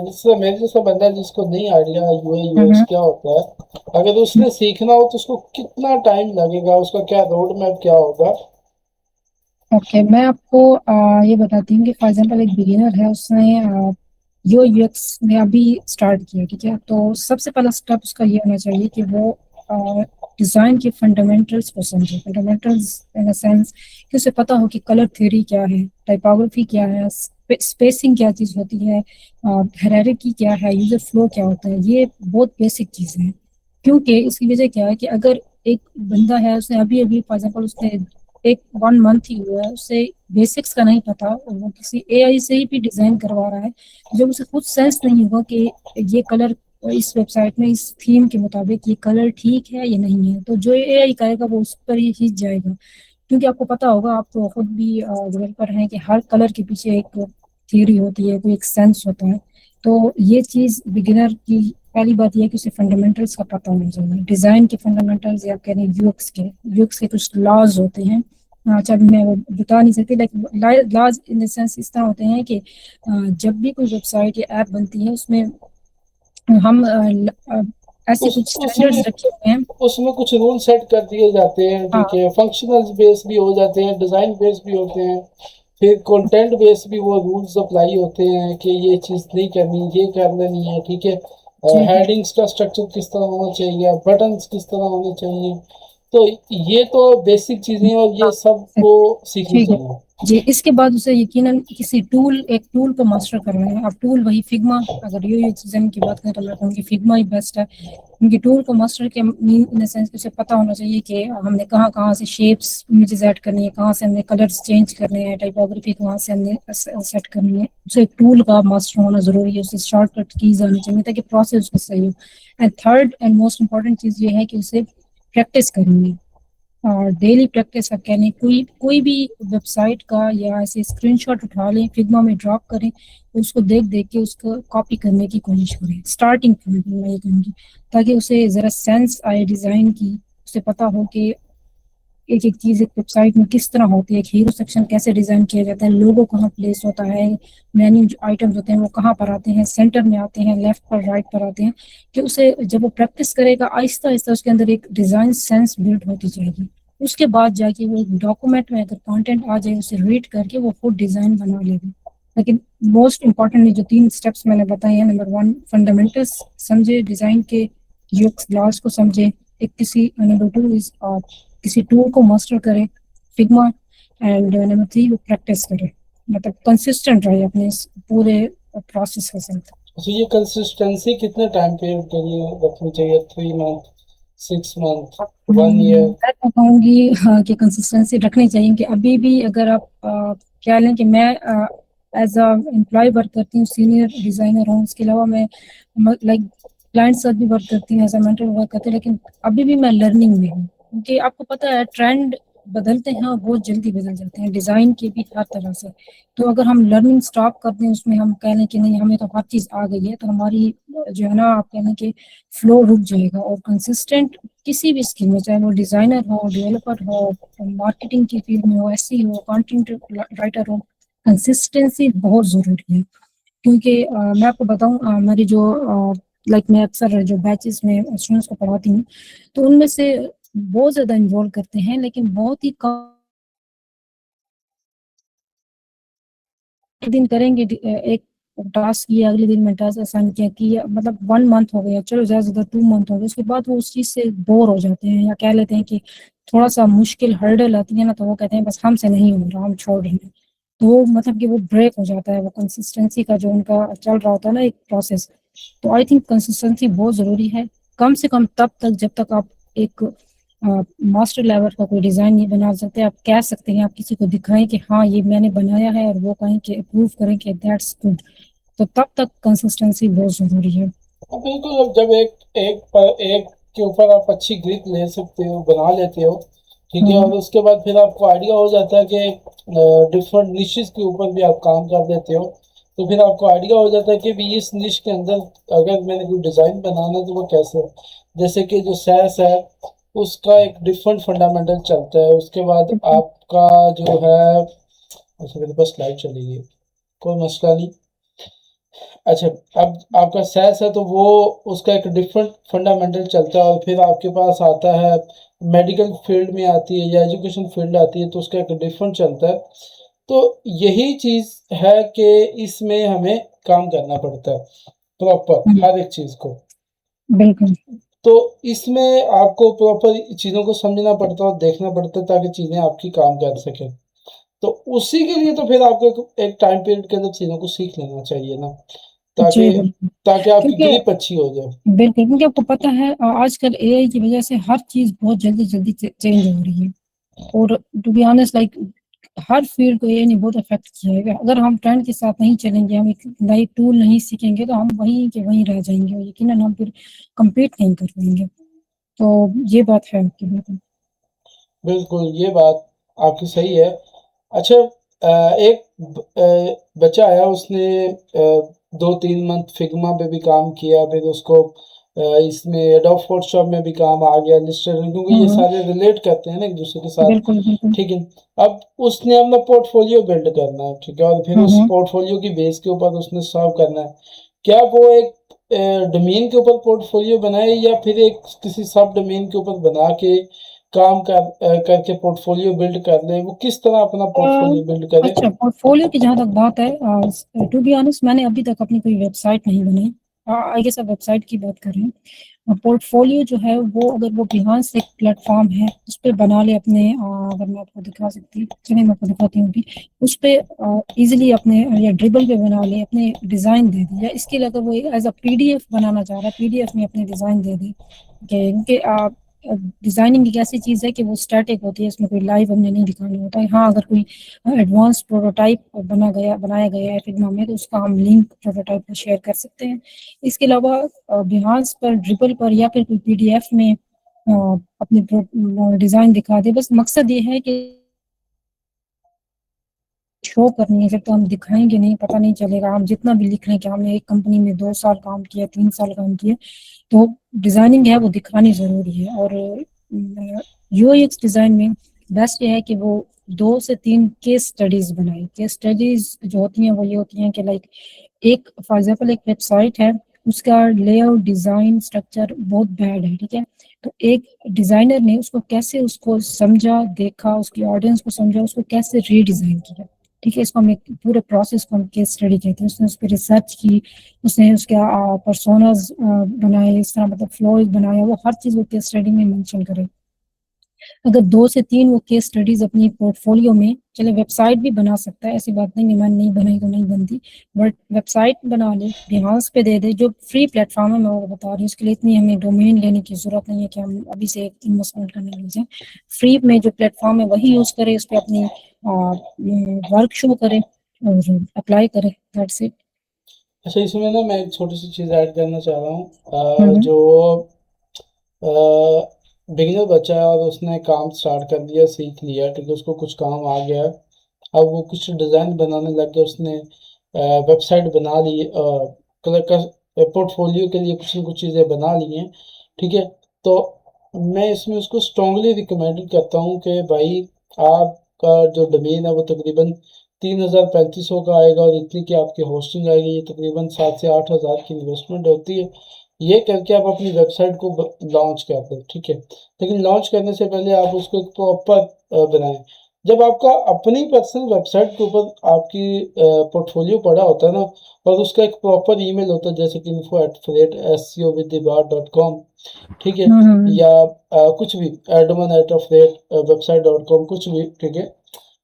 जिससे मेरे जैसा बंदा जिसको नहीं आइडिया यूआई यूएक्स हम्म। क्या होता है, अगर उसने सीखना हो तो उसको कितना टाइम लगेगा, उसका क्या रोड मैप क्या होगा? ओके, मैं आपको ये बताती हूँ कि फॉर एग्जांपल एक बिगिनर है, उसने यो यूएक्स में अभी स्टार्ट किया। ठीक है, तो सबसे पहला स्टेप उसका ये होना चाहिए कि वो डिज़ाइन के फंडामेंटल्स को समझे। फंडामेंटल्स इन द सेंस कि उसे पता हो कि कलर थ्योरी क्या है, टाइपोग्राफी क्या है, स्पेसिंग क्या चीज़ होती है, हायरार्की क्या है, यूजर फ्लो क्या होता है। ये बहुत बेसिक चीज़ें हैं, क्योंकि इसकी वजह क्या है कि अगर एक बंदा है, उसने अभी अभी फॉर एग्जाम्पल उसने एक 1 मंथ ही हुआ है, उसे बेसिक्स का नहीं पता और वो किसी एआई से ही भी डिज़ाइन करवा रहा है, जब उसे खुद सेंस नहीं होगा कि ये कलर इस वेबसाइट में इस थीम के मुताबिक ये कलर ठीक है या नहीं है, तो जो एआई करेगा वो उस पर ही खींच जाएगा। क्योंकि आपको पता होगा, आप तो खुद भी डेवलपर हैं, कि हर कलर के पीछे एक थ्योरी होती है, कोई एक सेंस होता है। तो ये चीज़ बिगिनर की पहली बात यह है कि उसे फंडामेंटल्स का पता होना चाहिए, डिज़ाइन के फंडामेंटल्स, या कह रहे यूएक्स के कुछ लॉज होते हैं। अच्छा, मैं वो बता नहीं सकती, like laws in the sense इस तरह होते हैं कि जब भी कोई वेबसाइट या ऐप बनती है, उसमें हम ऐसे उस कुछ उसमें स्टैंडर्ड्स रखे हुए हैं। उसमें कुछ रूल सेट कर दिए जाते हैं, हाँ, ठीक है, फंक्शनल बेस भी हो जाते हैं, डिज़ाइन बेस भी होते हैं, फिर कंटेंट बेस भी वो रूल्स अप्लाई होते हैं कि ये चीज़ नहीं करनी, ये करना नहीं है, ठीक है। जी जी हेडिंग्स का स्ट्रक्चर किस तरह होना चाहिए, बटन्स किस तरह होने चाहिए। तो ये तो बेसिक चीज़ें हैं और हाँ, ये सबको सीखनी ठीक है चाहिए। जी। इसके बाद उसे यकीनन किसी एक टूल को मास्टर करना है। अब टूल वही फिग्मा, अगर यूएक्स डिजाइन की बात करें तो मैं कहूँगी फिग्मा ही बेस्ट है। उनकी टूल को मास्टर के मीन इन द सेंस उसे पता होना चाहिए कि हमने कहाँ कहाँ से शेप्स इमेजेस ऐड करनी है, कहाँ से हमने कलर्स चेंज करने हैं, टाइपोग्राफी कहाँ से हमने सेट करनी है। उसे एक टूल का मास्टर होना जरूरी है, उसे शॉर्टकट कीज आनी चाहिए ताकि प्रोसेस उसका सही हो। And third and most important चीज़ ये है कि उसे प्रैक्टिस करनी है, और डेली प्रैक्टिस। आप कह लें कोई भी वेबसाइट का या ऐसे स्क्रीनशॉट उठा लें, फिग्मा में ड्रॉप करें, उसको देख देख के उसको कॉपी करने की कोशिश करें स्टार्टिंग पॉइंट में, मैं ये कहूँगी, ताकि उसे ज़रा सेंस आए डिज़ाइन की, उसे पता हो कि एक एक चीज़ एक वेबसाइट में किस तरह होती है, एक हीरो सेक्शन कैसे डिज़ाइन किया जाता है, लोगो कहाँ प्लेस होता है, मेन्यू जो आइटम्स होते हैं वो कहाँ पर आते हैं, सेंटर में आते हैं, लेफ्ट पर राइट पर आते हैं। कि उसे जब वो प्रैक्टिस करेगा, आहिस्ता आहिस्ता उसके अंदर एक डिज़ाइन सेंस बिल्ड होती जाएगी। उसके बाद जाके वो डॉक्यूमेंट में अगर कंटेंट आ जाए, उसे रीड करके वो खुद डिज़ाइन बना लेगा। लेकिन मोस्ट इंपॉर्टेंटली जो 3 स्टेप्स मैंने बताए हैं, नंबर 1 फंडामेंटल्स समझे डिज़ाइन के, यूएक्स लॉज को समझे, एक किसी नंबर 2 इज किसी टूल को मास्टर करें, फिग्मा, एंड नंबर 3 वो प्रैक्टिस करें, मतलब कंसिस्टेंट रहे अपने इस पूरे प्रोसेस के साथ। तो ये कंसिस्टेंसी कितने टाइम पीरियड के लिए रखनी चाहिए? 3 मंथ, 6 मंथ, 1 ईयर? मैं तो कहूँगी हाँ, कि कंसिस्टेंसी रखनी चाहिए। कि अभी भी अगर आप क्या लें कि मैं एज अ एम्प्लॉय वर्क करती हूँ, सीनियर डिज़ाइनर हूँ, इसके अलावा मैं लाइक क्लाइंट साथ भी वर्क करती हूँ, एज अ मेंटर वर्क करती हूँ, लेकिन अभी भी मैं लर्निंग में हूँ। क्योंकि आपको पता है ट्रेंड बदलते हैं और बहुत जल्दी बदल जाते हैं, डिज़ाइन के भी हर तरह से। तो अगर हम लर्निंग स्टॉप कर दें, उसमें हम कह लें कि नहीं हमें तो हर चीज़ आ गई है, तो हमारी जो है ना, आप कह लें कि फ्लो रुक जाएगा। और कंसिस्टेंट किसी भी स्किल में, चाहे वो डिज़ाइनर हो, डेवलपर हो, मार्केटिंग की फील्ड में हो, एसई हो, कंटेंट राइटर हो, कंसिस्टेंसी बहुत ज़रूरी है। क्योंकि मैं आपको बताऊं, मेरी जो लाइक मैं अक्सर जो बैचेस में स्टूडेंट्स को पढ़ाती हूँ, तो उनमें से बहुत ज़्यादा इन्वॉल्व करते हैं, लेकिन बहुत ही कम दिन करेंगे। एक टास्क किया, अगले दिन में टास्क असाइन किया, मतलब 1 मंथ हो गया, चलो ज़्यादा से ज़्यादा 2 मंथ हो गए, उसके बाद वो उस चीज़ से बोर हो जाते हैं, या कह लेते हैं कि थोड़ा सा मुश्किल हर्डल आती है ना, तो वो कहते हैं बस हमसे नहीं हो रहा, हम छोड़ रहे हैं। तो वो मतलब कि वो ब्रेक हो जाता है, वो कंसिस्टेंसी का जो उनका चल रहा होता है ना एक प्रोसेस। तो आई थिंक कंसिस्टेंसी बहुत ज़रूरी है, कम से कम तब तक जब तक आप एक मास्टर लेवल का कोई डिज़ाइन नहीं बना सकते। आप कह सकते हैं, आप किसी को दिखाएं कि हाँ ये मैंने बनाया है, और वो कहें कि अप्रूव करें कि दैट्स गुड, तो तब तक कंसिस्टेंसी बहुत ज़रूरी है। हाँ, बिल्कुल। अब जब एक के ऊपर आप अच्छी ग्रिप ले सकते हो, बना लेते हो, ठीक है, हम्म, और उसके बाद फिर आपको आइडिया हो जाता है कि डिफरेंट निशेस के ऊपर भी आप काम कर लेते हो, तो फिर आपको आइडिया हो जाता है कि भी इस निश के अंदर अगर मैंने कोई डिज़ाइन बनाना है तो वो कैसे है। जैसे कि जो सैस है, उसका एक डिफरेंट फंडामेंटल चलता है। उसके बाद बिल्कुल। आपका जो है, अच्छा मेरे पास स्लाइड चली गई, कोई मसला नहीं। अच्छा, अब आपका सेल्स है तो वो उसका एक डिफरेंट फंडामेंटल चलता है, और फिर आपके पास आता है मेडिकल फील्ड में आती है या एजुकेशन फील्ड आती है, तो उसका एक डिफरेंट चलता है। तो यही चीज़ है कि इसमें हमें काम करना पड़ता है प्रॉपर हम्म, हर एक चीज़ को। बिल्कुल। तो इसमें आपको प्रॉपर चीज़ों को समझना पड़ता है और देखना पड़ता है ताकि चीज़ें आपकी काम कर सकें। तो उसी के लिए तो फिर आपको एक टाइम पीरियड के अंदर चीज़ों को सीख लेना चाहिए ना, जी, ताकि बिल्कुल। ताकि आपकी क्योंकि ग्रिप अच्छी हो जाए। बिल्कुल, क्योंकि आपको पता है आजकल एआई की वज़ह से हर चीज़ बहुत जल्दी-जल्दी चेंज हो रही है और टू बी ऑनेस्ट लाइक हर फील्ड को एआई ने बहुत अफ़ेक्ट किया है। अगर हम ट्रेंड के साथ नहीं चलेंगे, हम एक नई टूल नहीं सीखेंगे, तो हम वहीं के वहीं रह जाएँगे और यकीनन हम फिर कम्पीट नहीं कर पाएँगे। तो ये बात है आपकी बिल्कुल। बिल्कुल, ये बात आपकी सही है। अच्छा, एक बच्चा आया, उसने 2-3 मंथ फिग्मा पे भी काम किया, फिर उसको इसमें एडोब फ़ोटोशॉप में भी काम आ गया, इलस्ट्रेटर, क्योंकि हुँ, ये हुँ। सारे रिलेट करते हैं ना एक-दूसरे के साथ, बिल्कुल, बिल्कुल। ठीक है? अब उसने अपना पोर्टफ़ोलियो बिल्ड करना है, ठीक है? और फिर हुँ, उस हुँ। पोर्टफ़ोलियो की बेस के ऊपर उसने सर्व करना है। क्या वो एक डोमेन के ऊपर पोर्टफ़ोलियो बनाए या फिर एक किसी सब डोमेन के ऊपर बना के काम करके पोर्टफ़ोलियो बिल्ड कर ले, वो किस तरह अपना अ, पोर्टफ़ोलियो बिल्ड करे? अच्छा पोर्टफोलियो की जहाँ तक बात है टू बी ऑनेस्ट मैंने अभी तक अपनी कोई वेबसाइट नहीं बनाई। आई गेस आप वेबसाइट की बात कर रहे हैं। पोर्टफोलियो जो है वो अगर वो बिहार से एक प्लेटफॉर्म है उस पे बना ले अपने अगर मैं आपको दिखा सकती हूँ, चलिए मैं आपको दिखाती हूँ अभी। उस पे इजीली अपने या ड्रिबल पे बना ले, अपने डिज़ाइन दे दे, या इसके लिए अगर वो एज अ पीडीएफ बनाना चाह रहा है, पीडीएफ में अपने डिज़ाइन दे दे कि इनके डिज़ाइनिंग एक ऐसी चीज़ है कि वो स्टैटिक होती है, इसमें कोई लाइव हमने नहीं दिखाना होता है। हाँ, अगर कोई एडवांस प्रोटोटाइप बनाया गया है फिग्मा में, तो उसका हम लिंक प्रोटोटाइप में शेयर कर सकते हैं। इसके अलावा बिहार पर ड्रिबल पर या फिर कोई पीडीएफ में अपने डिज़ाइन दिखा दे। बस मकसद ये है कि शो करनी है, फिर तो हम दिखाएँगे नहीं, पता नहीं चलेगा। हम जितना भी लिख लें कि हमने एक कंपनी में 2 साल काम किया, 3 साल काम किया, तो डिज़ाइनिंग है वो दिखानी ज़रूरी है। और यूएक्स डिज़ाइन में बेस्ट ये है कि वो 2 से 3 केस स्टडीज़ बनाए। केस स्टडीज़ जो होती हैं वो ये होती हैं कि लाइक एक फॉर एग्ज़ाम्पल एक वेबसाइट है, उसका लेआउट, डिज़ाइन, स्ट्रक्चर बहुत बैड है, ठीक है? तो एक डिज़ाइनर ने उसको कैसे उसको समझा, देखा, उसकी ऑडियंस को समझा, उसको कैसे रीडिज़ाइन किया, ठीक है? इसको हम एक पूरे प्रोसेस को हम केस स्टडी कहते हैं। उसने उस पे रिसर्च की, उसने उसके पर्सोनास बनाए, इस तरह मतलब फ्लोज बनाया, वो हर चीज़ वो केस स्टडी में मेंशन करे। अगर 2 से 3 वो केस स्टडीज़ अपनी पोर्टफोलियो में, चलिए वेबसाइट भी बना सकता है, ऐसी बात नहीं है मैंने नहीं बनाई तो नहीं बनती, बट वेबसाइट बना ले, बिहेंस पे दे दे, जो फ्री प्लेटफ़ॉर्म है मैं वो बता रही हूँ, उसके लिए इतनी हमें डोमेन लेने की ज़रूरत नहीं है कि हम अभी से इन्वेस्टमेंट करने लग जाएँ। फ्री में जो प्लेटफ़ॉर्म है वही यूज़ करें, उस पे अपनी वर्क शो करें और अप्लाई करें, दैट्स इट। अच्छा, इसमें ना मैं एक छोटी-सी चीज़ ऐड करना चाह रहा हूँ। हुँ, हुँ। जो बिगिनर बच्चा है और उसने काम स्टार्ट कर दिया, सीख लिया, ठीक है, उसको कुछ काम आ गया है। अब वो कुछ डिज़ाइन बनाने लग गया, उसने वेबसाइट बना ली, कलर का पोर्टफोलियो के लिए कुछ न कुछ चीज़ें बना ली हैं, ठीक है? तो मैं इसमें उसको स्ट्रांगली रिकमेंडेड करता हूँ कि भाई, आपका जो डोमेन है वो तकरीबन 3,000-3,500 का आएगा और इतनी की आपकी होस्टिंग आएगी। ये तकरीबन 7 से 8,000 की इन्वेस्टमेंट होती है। ये करके आप अपनी वेबसाइट को लॉन्च कर दें, ठीक है? लेकिन लॉन्च करने से पहले आप उसको एक प्रॉपर बनाएँ। जब आपका अपनी पर्सनल वेबसाइट के ऊपर आपकी पोर्टफोलियो पड़ा होता है ना, और उसका एक प्रॉपर ईमेल होता है, जैसे कि info@scoviththebar.com, ठीक है? हुँ, हुँ, हुँ। या कुछ भी admin@website.com, कुछ भी, ठीक है?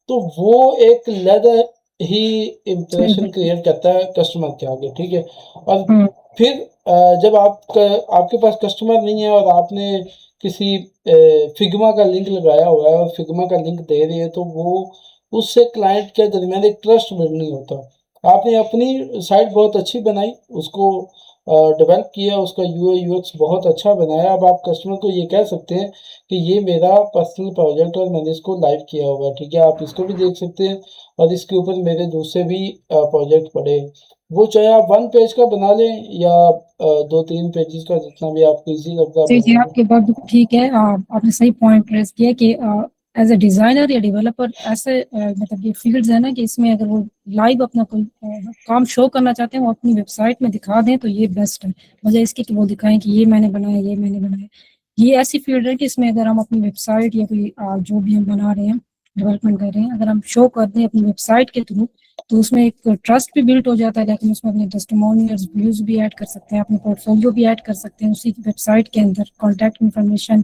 तो वो एक अलग ही सही इम्प्रेशन बात है। क्रिएट करता है कस्टमर के आगे, ठीक है? और हुँ, फिर जब आपके पास कस्टमर नहीं है और आपने किसी फिग्मा का लिंक लगाया हुआ है और फिग्मा का लिंक दे रहे हैं, तो वो उससे क्लाइंट के दरमियान एक ट्रस्ट बिल्ड नहीं होता। आपने अपनी साइट बहुत अच्छी बनाई, उसको डेवलप किया, उसका यूआई यूएक्स बहुत अच्छा बनाया। अब आप कस्टमर को ये कह सकते हैं कि ये मेरा पर्सनल प्रोजेक्ट और मैंने इसको लाइव किया हुआ है, ठीक है? आप इसको भी देख सकते हैं और इसके ऊपर मेरे दूसरे भी प्रोजेक्ट पड़े हैं। वो चाहे आप 1 पेज का बना लें या 2-3 पेजेज़ का, जितना भी आपको ईज़ी लगता है आप जी, जी, बना लें। आपकी बात बिल्कुल ठीक है। आपने सही पॉइंट रेज़ किया कि एज़ अ डिज़ाइनर या डेवलपर ऐसे मतलब ये फ़ील्ड्स हैं ना कि इसमें अगर वो लाइव अपना कोई काम शो करना चाहते हैं, वो अपनी वेबसाइट में दिखा दें तो ये बेस्ट है। बजाए इसके कि वो दिखाएँ कि ये मैंने बनाया, ये मैंने बनाया। ये ऐसी फ़ील्ड है कि इसमें अगर हम अपनी वेबसाइट या कोई जो भी हम बना रहे हैं, डेवलपमेंट कर रहे हैं, अगर हम शो कर दें अपनी वेबसाइट के थ्रू, तो उसमें एक ट्रस्ट भी बिल्ट हो जाता है, लेकिन उसमें अपने टेस्टिमोनियल्स, व्यूज भी ऐड कर सकते हैं, अपने पोर्टफोलियो भी ऐड कर सकते हैं उसी की वेबसाइट के अंदर, कॉन्टैक्ट इन्फॉर्मेशन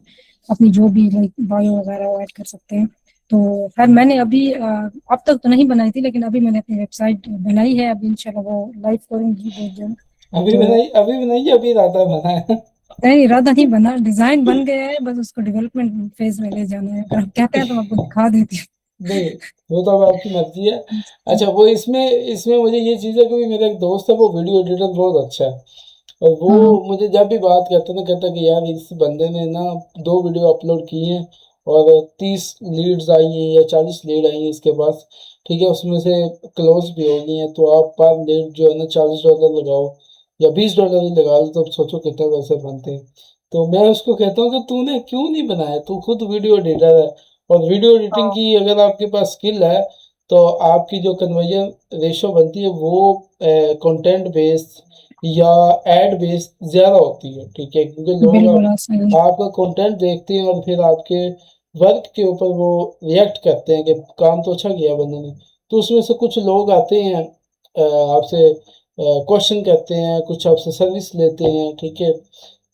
अपनी जो भी लाइक बायो वगैरह वो ऐड कर सकते हैं। तो खैर मैंने अभी अब तक तो नहीं बनाई थी, लेकिन अभी मैंने अपनी वेबसाइट बनाई है, अभी इंशाल्लाह वो लाइव करूंगी बहुत जल्द। तो अभी बनाई, अभी राधा बनाया। नहीं, इरादा नहीं बना, डिजाइन बन गया है, बस उसको डेवलपमेंट फेज में ले जाना है। अगर आप कहते हैं तो मैं आपको दिखा देती नहीं, वो तो अब आपकी मर्जी है। हूँ। अच्छा, वो इसमें इसमें मुझे ये चीज़ है कि मेरा एक दोस्त है, वो वीडियो एडिटर बहुत अच्छा है, और वो हाँ मुझे जब भी बात करता है ना, कहता है कि यार इस बंदे ने ना 2 वीडियो अपलोड की हैं और 30 लीड्स आई हैं या 40 लीड आई हैं इसके पास, ठीक है, उसमें से क्लोज भी हो गई हैं, तो आप पर लीड जो है ना $40 लगाओ या $20 ही लगा लो, तो अब सोचो कितने पैसे बनते हैं। तो मैं उसको कहता हूँ कि तूने क्यों नहीं बनाया, तू खुद वीडियो एडिटर है, और वीडियो एडिटिंग हाँ की अगर आपके पास स्किल है तो आपकी जो कन्वर्जन रेशो बनती है वो कंटेंट बेस्ड या एड बेस्ड ज़्यादा होती है, ठीक है, क्योंकि लोग बिल्कुल सही। आपका कंटेंट देखते हैं और फिर आपके वर्क के ऊपर वो रिएक्ट करते हैं कि काम तो अच्छा किया बंदे ने। तो उसमें से कुछ लोग आते हैं, आपसे क्वेश्चन करते हैं, कुछ आपसे सर्विस लेते हैं, ठीक है।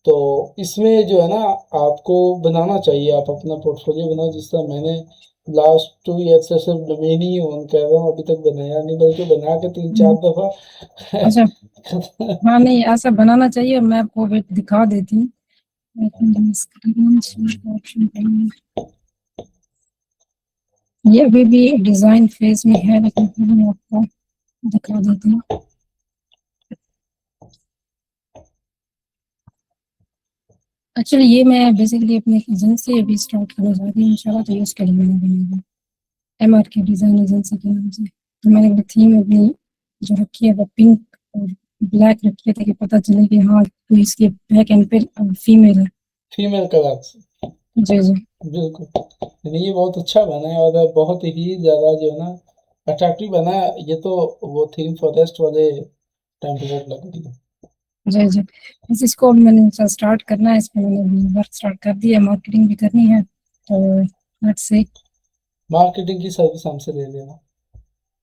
तो इसमें जो है ना, आपको बनाना चाहिए, आप अपना पोर्टफोलियो बनाओ, जिस तरह मैंने लास्ट 2 ईयर से सिर्फ डोमेन ही ऑन कर रहा हूँ, अभी तक बनाया नहीं, बल्कि बना के तीन चार हम्म, दफ़ा अच्छा। हाँ नहीं, ऐसा बनाना चाहिए, और मैं आपको वेट दिखा देती हूँ। स्क्रीन शेयर ऑप्शन करूंगी। ये अभी भी डिजाइन फेज में है, लेकिन फिर मैं आपको दिखा देती हूँ। एक्चुअली ये मैं बेसिकली अपने एजेंसी अभी स्टार्ट करने जा रही हूँ इंशाल्लाह, तो ये उसके लिए मैंने बनाई है, MRK डिजाइन एजेंसी के नाम से। तो मैंने अपनी थीम अपनी जो रखी है वो पिंक और ब्लैक रखी है, ताकि पता चले कि हाँ तो इसके बैक एंड पे फीमेल है। फीमेल कलर से। जी जी। बिल्कुल, नहीं, ये बहुत अच्छा बना है और बहुत ही ज़्यादा जो है ना अट्रैक्टिव बना है। ये तो वो थीम फॉरेस्ट वाले टेम्पलेट लग रही है। जी जी। बस इसको अब मैंने स्टार्ट करना है, इसमें मैंने वर्क स्टार्ट कर दिया है, मार्केटिंग भी करनी है, तो लेट्स से। मार्केटिंग की सर्विस हमसे ले लेना।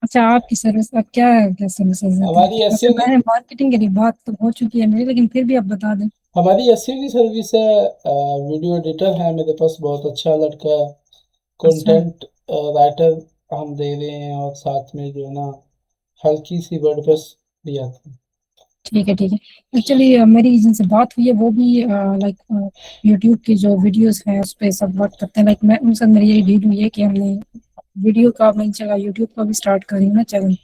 अच्छा, आपकी सर्विस, आप क्या क्या सर्विसेज देते हैं? हमारी वैसे एसईओ की मैंने मार्केटिंग के लिए बात तो हो चुकी है मेरी, लेकिन फिर भी आप बता दें। हमारी एसईओ की सर्विस है। वीडियो एडिटर है मेरे पास, बहुत अच्छा लड़का है, अच्छा, कंटेंट राइटर हम दे रहे हैं, और साथ में जो है ना हल्की सी वर्डप्रेस भी आती है। ठीक है ठीक है। एक्चुअली मेरी जिनसे बात हुई है वो भी लाइक यूट्यूब की जो वीडियोस हैं उस पे सब वर्क करते हैं, लाइक मैं उनसे, मेरी यही डील हुई है कि हमने वीडियो का, मैं इंशाल्लाह यूट्यूब का भी स्टार्ट कर रही हूँ ना चैनल,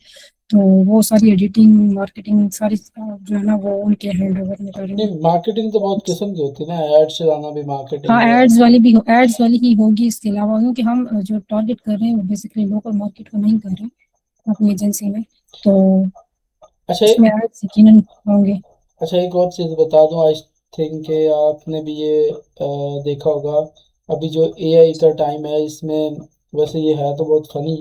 तो वो सारी एडिटिंग मार्केटिंग सारी जो है ना वो उनके हैंड ओवर में करूँगी। नहीं, मार्केटिंग तो बहुत किस्म की होती है ना, एड चलाना भी हाँ, मार्केटिंग है। एड्स वाली ही होगी इसके अलावा, क्योंकि हम जो टारगेट कर रहे हैं वो बेसिकली लोकल मार्केट को नहीं कर रहे हैं अपनी एजेंसी में, तो अच्छा, उसमें एड्स यकीनन होंगे। अच्छा, एक और चीज़ बता दूं, आई थिंक आपने भी ये देखा होगा, अभी जो एआई का टाइम है इसमें, वैसे ये है तो बहुत फनी,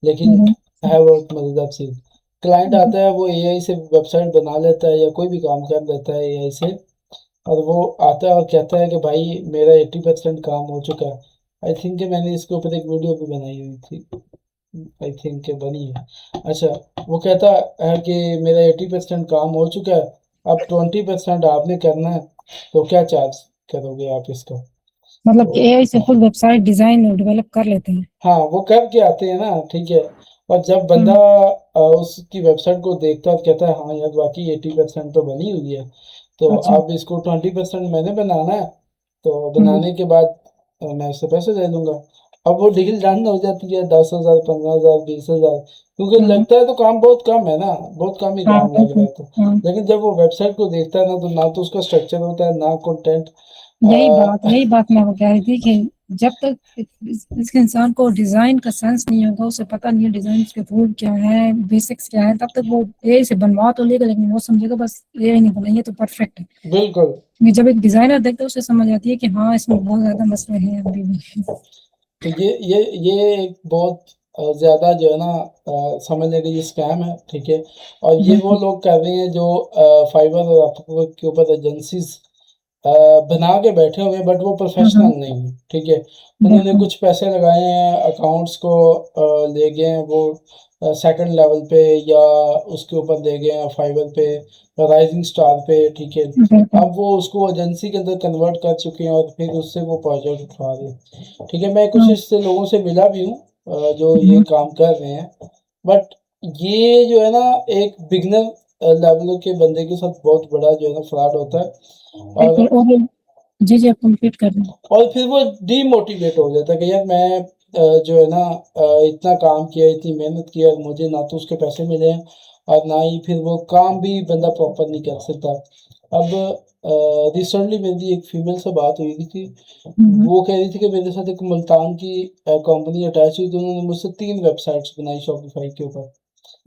लेकिन हम्म, है बहुत मज़ेदार चीज़। क्लाइंट आता है, वो एआई से वेबसाइट बना लेता है या कोई भी काम कर लेता है एआई से, और वो आता है और कहता है कि भाई मेरा 80% काम हो चुका है। आई थिंक कि मैंने इसके ऊपर एक वीडियो भी बनाई हुई थी, आई थिंक कि बनी है। अच्छा, वो कहता है कि मेरा 80% काम हो चुका है, अब 20% आपने करना है, तो क्या चार्ज करोगे आप इसका? मतलब कि तो एआई से खुद वेबसाइट डिजाइन और डेवलप कर लेते हैं। हाँ, वो करके आते हैं ना, ठीक है। और जब बंदा हम्म उसकी वेबसाइट को देखता है और कहता है हाँ यार वाकई 80% तो बनी हुई है, तो अच्छा। अब इसको 20% मैंने बनाना है, तो हम्म बनाने के बाद मैं उससे पैसे दे दूंगा। अब वो डील डन हो जाती है, 10,000, 15,000, 20,000, क्योंकि हम्म, लगता है तो काम बहुत कम है ना, बहुत कम ही हाँ काम लग रहा बिल्कुल। है, तो हाँ, लेकिन जब वो वेबसाइट को देखता है ना, तो ना तो उसका स्ट्रक्चर होता है, ना कंटेंट। यही बात मैं वो कह रही थी कि जब तक इसके इंसान को डिजाइन का सेंस नहीं होगा, उसे पता नहीं है डिजाइन के रूल क्या है, बेसिक्स क्या है, तब तक वो एआई से बनवा तो लेगा, लेकिन वो समझेगा बस एआई ने बनाई है तो परफेक्ट है। बिल्कुल। क्योंकि जब एक डिजाइनर देखता है उसे समझ आती है कि हाँ इसमें बहुत ज्यादा मसले हैं अभी भी। तो ये एक बहुत ज़्यादा जो है ना, समझ लेंगे ये स्कैम है, ठीक है। और ये वो बिल्कुल। लोग कर रहे हैं जो फाइवर और अपवर्क के ऊपर एजेंसीज बना के बैठे हुए हैं, बट वो हम्म, प्रोफेशनल नहीं है, ठीक है। उन्होंने बिल्कुल। कुछ पैसे लगाए हैं, अकाउंट्स को ले गए हैं वो सेकंड लेवल पे या उसके ऊपर दे गए हैं फाइवर पे या राइजिंग स्टार पे, ठीक है। बिल्कुल। अब वो उसको एजेंसी के अंदर कन्वर्ट कर चुके हैं और फिर उससे वो प्रोजेक्ट उठा रहे हैं, ठीक है। मैं कुछ हाँ, इससे लोगों से मिला भी हूँ जो ये हम्म, काम कर रहे हैं, बट ये जो है ना एक बिगनर लेवल के बंदे के साथ बहुत बड़ा जो है ना फ्रॉड होता है। बिल्कुल। और और जी जी, आप कंप्लीट कर रहे हैं। फिर वो डीमोटिवेट हो जाता है कि यार मैं जो है ना इतना काम किया, इतनी मेहनत की और मुझे ना तो उसके पैसे मिले हैं और ना ही फिर वो काम भी बंदा प्रॉपर नहीं कर सकता। अब रिसेंटली मेरी एक फीमेल से बात हुई थी, हम्म, वो कह रही थी कि मेरे साथ एक मुल्तान की कंपनी अटैच हुई थी, उन्होंने मुझसे 3 वेबसाइट्स बनाई शॉपिफाई के ऊपर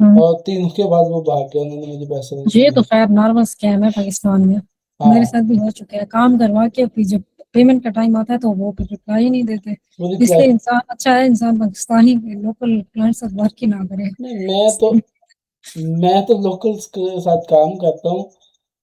हम्म। और तीनों के बाद वो भाग गए, उन्होंने मुझे पैसे नहीं ये तो दिए। खैर नॉर्मल स्कैम है पाकिस्तान में। मेरे हाँ, साथ भी हो चुका है, काम करवा के फिर जब पेमेंट का टाइम आता है तो वो फिर रिप्लाई ही नहीं देते। वो रिप्लाई इसलिए इंसान अच्छा है, इंसान पाकिस्तानी लोकल क्लाइंट से वर्क ही ना करे। नहीं, मैं तो लोकल्स के साथ काम करता हूँ,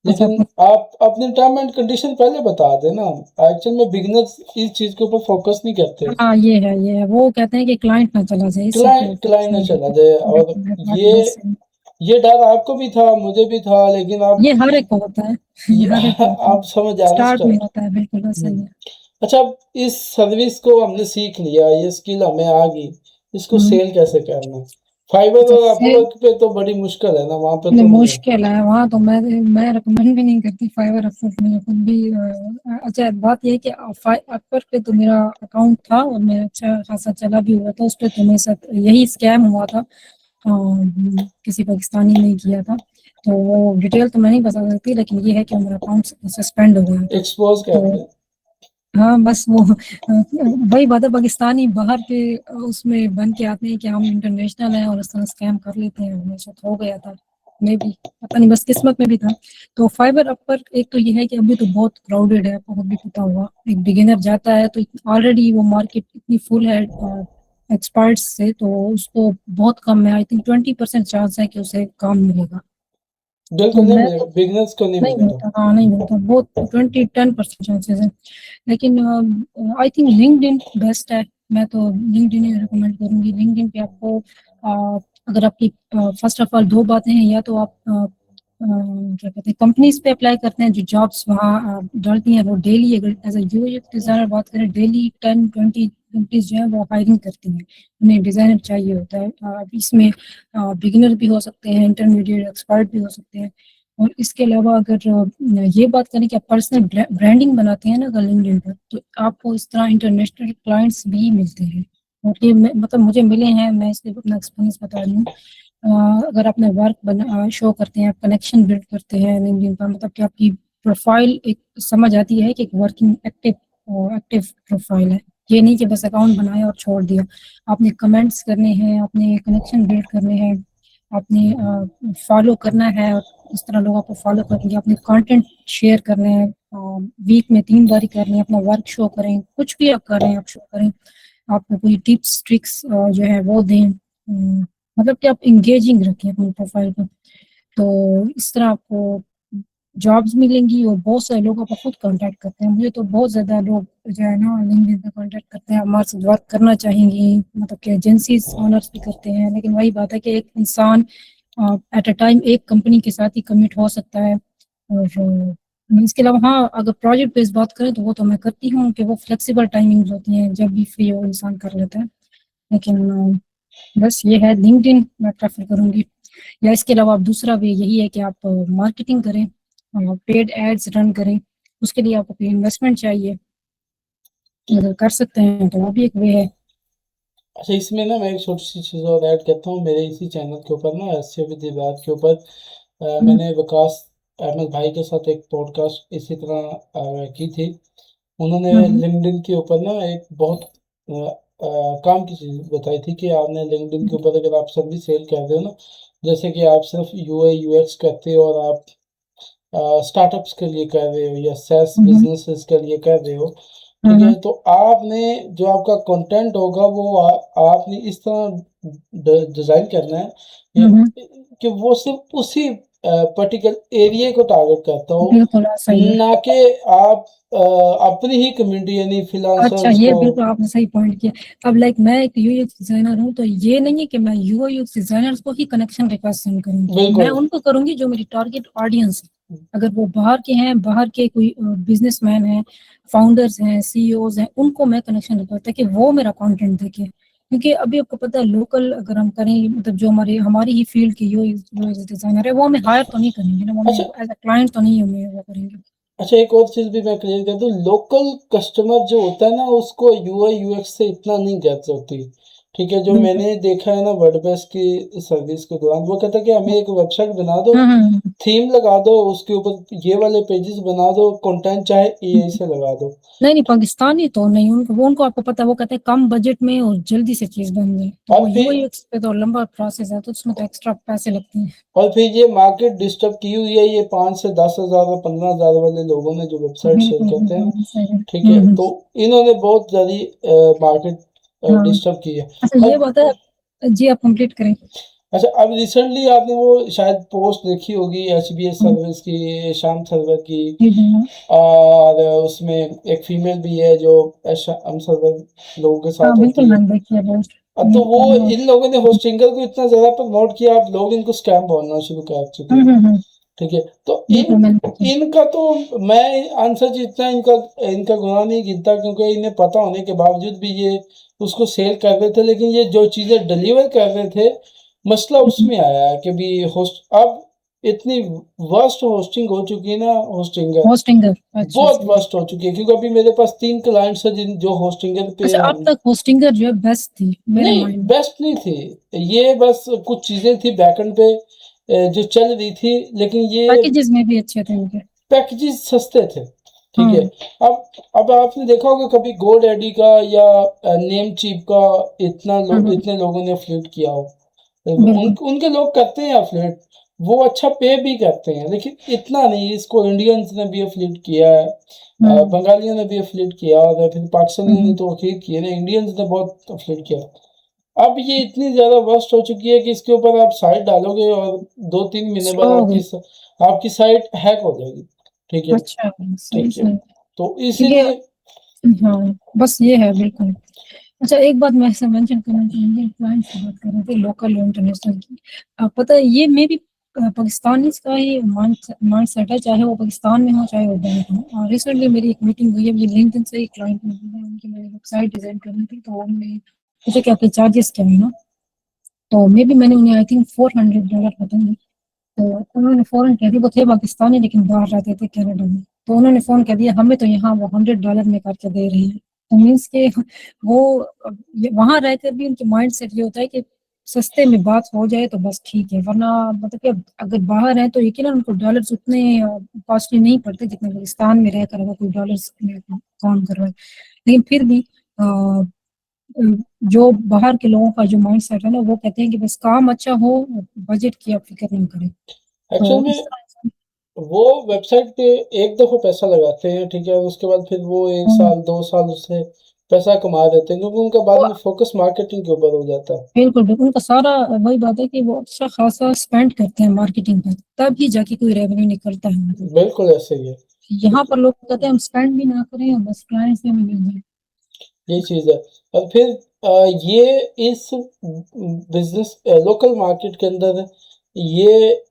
अच्छा, लेकिन आप अपने टर्म एंड कंडीशन पहले बता देना। एक्चुअल में बिगिनर्स इस चीज़ के ऊपर फोकस नहीं करते। हाँ ये है, वो कहते हैं कि क्लाइंट ना चला जाए इसी पे क्लाइंट क्लाइंट ना छोड़ चला देते जाए, हैं। और बाकी ये बात सही। ये डर आपको भी था, मुझे भी था, लेकिन आप ये हर एक को होता है। ये ये हर एक को होता है। आप समझ आ रहे स्टार्ट में स्टार्ट। होता है, बिल्कुल बात सही है। अच्छा, अब इस सर्विस को हमने सीख लिया, ये स्किल हमें आ गई, इसको हम्म। सेल कैसे करना है? फाइवर अच्छा और से अपवर्क पे तो बड़ी मुश्किल है ना, वहाँ पे नहीं, तो नहीं है। मुश्किल है वहाँ तो। मैं रिकमेंड भी नहीं करती फाइवर अपवर्क में खुद भी। अच्छा, बात ये है कि अपवर्क पे तो मेरा अकाउंट था और मेरा अच्छा खासा चला भी हुआ था। उस पर तो मेरे साथ यही स्कैम हुआ था। किसी पाकिस्तानी ने किया था। तो वो डिटेल तो मैं नहीं बता सकती, लेकिन ये है कि मेरा अकाउंट सस्पेंड हो गया था। एक्सपोज़ कर तो दें। हाँ, बस वो वही बात है, पाकिस्तानी बाहर के उसमें बन के आते हैं कि हम इंटरनेशनल हैं और इस तरह स्कैम कर लेते हैं। मेरे साथ हो गया था। मे भी पता नहीं, बस किस्मत में भी था। तो फाइबर अप पर एक तो ये है कि अभी तो बहुत क्राउडेड है, आपको खुद भी पता होगा। एक बिगिनर जाता है तो ऑलरेडी वो मार्केट इतनी फुल है एक्सपर्ट्स से, तो उसको बहुत कम है। आई थिंक 20% चांस है कि उसे काम मिलेगा। तो बिल्कुल नहीं मैं मिलेगा, तो बिगिनर्स को नहीं नहीं मिलेगा। मिलता, हाँ नहीं मिलता, बहुत 20-10% चांसेस है। लेकिन आई थिंक लिंक्डइन बेस्ट है। मैं तो लिंक्डइन ही रिकमेंड करूंगी। लिंक्डइन पे आपको अगर आपकी फर्स्ट ऑफ ऑल दो बातें हैं, या तो आप क्या कहते हैं कंपनीज पे अप्लाई करते हैं जो जॉब्स वहाँ डालती हैं, वो डेली अगर एज ए यूएक्स डिजाइनर बात करें, डेली 10-20 कंपनीज जो है वो हायरिंग करती हैं। उन्हें डिजाइनर चाहिए होता है। इसमें बिगिनर भी हो सकते हैं, इंटरमीडिएट एक्सपर्ट भी हो सकते हैं। और इसके अलावा अगर ये बात करें कि आप पर्सनल ब्रांडिंग बनाते हैं ना अगर लिंक्डइन पर, तो आपको इस तरह इंटरनेशनल क्लाइंट्स भी मिलते हैं। और ये मतलब मुझे मिले हैं, मैं इसलिए अपना एक्सपीरियंस बता रही हूँ। अगर अपने वर्क बना शो करते हैं, आप कनेक्शन बिल्ड करते हैं लिंक्डइन पर, मतलब कि आपकी प्रोफाइल एक समझ आती है कि एक वर्किंग एक्टिव एक्टिव प्रोफाइल है। ये नहीं कि बस अकाउंट बनाया और छोड़ दिया। आपने कमेंट्स करने हैं, आपने कनेक्शन बिल्ड करने हैं, आपने फॉलो करना है और इस तरह लोग आपको फॉलो करेंगे। अपने कंटेंट शेयर करने हैं, वीक में 3 बार ही करने हैं। अपना वर्क शो करें, कुछ भी आप कर रहे हैं आप शो करें। आपको कोई टिप्स ट्रिक्स जो है वो दें। मतलब कि आप इंगेजिंग रखें अपनी प्रोफाइल को। तो इस तरह आपको जॉब्स मिलेंगी और बहुत सारे लोग आपको खुद कांटेक्ट करते हैं। मुझे तो बहुत ज़्यादा लोग जो है ना लिंक्डइन पे कांटेक्ट करते हैं, हमारे साथ वर्क करना चाहेंगी। मतलब कि एजेंसीज ओनर्स भी करते हैं, लेकिन वही बात है कि एक इंसान एट अ टाइम एक कंपनी के साथ ही कमिट हो सकता है। और इसके अलावा हाँ, अगर प्रोजेक्ट बेस्ड बात करें तो वो तो मैं करती हूँ कि वो फ्लेक्सिबल टाइमिंग्स होती हैं, जब भी फ्री हो इंसान कर लेता है। लेकिन बस ये है, लिंक्डइन मैं प्रेफर करूंगी। या इसके अलावा आप दूसरा वे यही है कि आप मार्केटिंग करें, पेड एड्स रन करें। उसके लिए आपको इन्वेस्टमेंट चाहिए, अगर कर सकते हैं तो वो भी एक वे है। अच्छा, इसमें ना मैं एक छोटी सी चीज़ और ऐड करता हूँ, मेरे इसी चैनल के ऊपर ना एसईओ विद विवाद के ऊपर हम्म, मैंने विकास अहमद भाई के साथ एक पॉडकास्ट इसी तरह की थी। उन्होंने हम्म, लिंक्डइन के ऊपर ना एक बहुत काम की चीज़ बताई थी कि आपने लिंक्डइन के हम्म, ऊपर अगर आप सर्विस सेल कर रहे हो ना, जैसे कि आप सिर्फ यूआई यूएक्स करते हो और आप स्टार्टअप्स के लिए कर रहे हो या सैस हम्म, बिजनेसेस के लिए कर रहे हो, ठीक है, हम्म, तो आपने जो आपका कंटेंट होगा वो आपने इस तरह डिज़ाइन करना है हम्म, कि वो सिर्फ उसी पर्टिकुलर एरिया को टारगेट करता हूँ, बिल्कुल सही है। ना कि आप अपनी ही कम्युनिटी यानी अच्छा, फ्रीलांसर्स ये को। बिल्कुल आपने सही पॉइंट किया। अब लाइक मैं एक यूएक्स डिजाइनर हूँ, तो ये नहीं है कि मैं यूएक्स डिजाइनर्स को ही कनेक्शन रिक्वेस्ट सेंड करूंगी, मैं बिल्कुल। उनको करूंगी जो मेरी टारगेट ऑडियंस है। अगर वो बाहर के हैं, बाहर के कोई बिजनेसमैन हैं, फाउंडर्स हैं, सीईओज हैं, उनको मैं कनेक्शन रिक्वेस्ट, ताकि वो मेरा कंटेंट देखें। क्योंकि अभी आपको पता है, लोकल अगर हम करें, मतलब जो हमारी ही फील्ड के यूएक्स डिजाइनर है, वो हमें हायर तो नहीं करेंगे ना, वो हमें अच्छा एज अ क्लाइंट तो नहीं हमें वो करेंगे। अच्छा, एक और चीज़ भी मैं क्लियर कर दूँ, लोकल कस्टमर जो होता है ना, उसको यूआई यूएक्स से इतना नहीं गैप होती। ठीक है, जो बिल्कुल। मैंने देखा है ना वर्डप्रेस की सर्विस के दौरान, वो कहता है कि हमें एक वेबसाइट बना दो, हम्म। थीम लगा दो, उसके ऊपर ये वाले पेजेस बना दो, कंटेंट चाहे एआई हम्म। से लगा दो। नहीं नहीं, पाकिस्तानी तो नहीं, उनको आपको पता है, वो कहते हैं कम बजट में और जल्दी से चीज बन जाए, तो और वो फिर यूएक्स पे तो लंबा प्रोसेस है, तो उसमें तो एक्स्ट्रा पैसे लगते हैं। ये मार्केट डिस्टर्ब की हुई है, ये 5 से 10 हज़ार और 15 हज़ार वाले लोगों ने जो वेबसाइट शेयर बिल्कुल करते हैं। बिल्कुल सही है। ठीक है, हम्म। तो इन्होंने बहुत ज़्यादा मार्केट हाँ। डिस्टर्ब की है। अच्छा, ये अब बात है जी, आप कंप्लीट करें। अच्छा, अब रिसेंटली आपने वो शायद पोस्ट देखी होगी एचबीएस हम्म। सर्विस की, शाम सर्वर की, जी जी हाँ। और उसमें एक फीमेल भी है जो शाम सर्वर लोगों के हाँ साथ बिल्कुल, होती है। मैंने देखी है पोस्ट। अब तो वो इन लोगों ने होस्टिंगर को इतना ज़्यादा प्रमोट किया, अब लोग इनको स्कैम बोलना शुरू कर चुके हैं। हम्म। ठीक है, तो बिल्कुल, मैंने देखी है। इनका तो मैं आंसर इतना इनका इनका गुनाह नहीं गिनता, क्योंकि इन्हें पता होने के बावजूद भी ये उसको सेल कर रहे थे, लेकिन ये जो चीज़ें डिलीवर कर रहे थे, मसला उसमें आया है कि भी होस्ट अब इतनी वर्स्ट होस्टिंग हो चुकी है ना, होस्टिंगर होस्टिंगर, अच्छा बहुत सही। वर्स्ट हो चुकी है, क्योंकि अभी मेरे पास 3 क्लाइंट्स हैं जिन जो होस्टिंगर पे अच्छा, अब हम। तक होस्टिंगर जो है बेस्ट थी मेरे नहीं, माइंड में। बेस्ट नहीं थी, ये बस कुछ चीज़ें थी बैकएंड पे जो चल रही थी, लेकिन ये पैकेजेस में भी अच्छे थे उनके। पैकेजेस सस्ते थे। ठीक है, हाँ अब आपने देखा होगा कभी गोल्ड एडी का या नेम चीप का हाँ। इतने लोगों ने फ्लिट किया हो। बिल्कुल। उनके लोग करते हैं फ्लिट, वो अच्छा पे भी करते हैं, लेकिन इतना नहीं। इसको इंडियंस ने भी फ्लिट किया है, हम्म। बंगालियों ने भी फ्लिट किया, और फिर पाकिस्तानियों ने हम्म। तो खरीद किए ना, इंडियंस ने बहुत फ्लिट किया। अब ये इतनी ज़्यादा वर्स्ट हो चुकी है कि इसके ऊपर आप साइट डालोगे और 2-3 महीने बाद स्लो हो गई। आपकी साइट हैक हो जाएगी। ठीक है, अच्छा, सही ठीक है। सही। तो क्योंकि इसीलिए हाँ, बस ये है बिल्कुल। अच्छा, एक बात मैं ऐसे मेंशन करना चाहूंगी, इंडियन क्लाइंट्स की बात कर रहे थे, लोकल और इंटरनेशनल की। पता है, ये मे भी पाकिस्तानी का ही माइंड सेट है, चाहे वो पाकिस्तान में हो चाहे वो बाहर हो। और रिसेंटली मेरी एक मीटिंग हुई है, मुझे लिंक्डइन से एक क्लाइंट ने बोला, उनकी मैंने वेबसाइट डिजाइन करनी थी, तो उन्होंने पूछा कि आपके चार्जेस क्या है ना। तो मे भी मैंने उन्हें आई थिंक $400 बताए। तो उन्होंने फ़ौरन कह दिया, वो थे पाकिस्तानी लेकिन बाहर रहते थे कनाडा में, तो उन्होंने फ़ोन कह दिया, हमें तो यहाँ वो $100 में करके दे रहे हैं। तो मीन्स के वो वहां रहकर भी उनके माइंड सेट ये होता है कि सस्ते में बात हो जाए तो बस ठीक है, वरना मतलब कि अगर बाहर है तो यकीनन उनको डॉलर्स उतने कॉस्टली नहीं पड़ते जितने पाकिस्तान में रहकर अगर कोई डॉलर्स में काम कर रहा है। लेकिन फिर भी जो बाहर के लोगों का जो माइंड सेट है ना, वो कहते हैं कि बस काम अच्छा हो, बजट की आप फिक्र नहीं करें। एक्चुअल तो में इस तरह से वो वेबसाइट पे एक दफ़ा पैसा लगाते हैं, ठीक है, उसके बाद फिर वो 1 हम्म, साल 2 साल उससे पैसा कमा देते हैं, क्योंकि उनका बाद वो में फोकस मार्केटिंग के ऊपर हो जाता है। बिल्कुल बिल्कुल, उनका सारा वही बात है कि वो अच्छा खासा स्पेंड करते हैं मार्केटिंग पर, तब ही जाके कोई रेवेन्यू निकलता है उनको। बिल्कुल ऐसे ही है। यहाँ पर लोग कहते हैं हम स्पेंड भी ना करें और बस क्लाइंट्स से हमें मिल जाए। यही चीज़ है। और फिर ये इस बिजनेस लोकल मार्केट के अंदर ये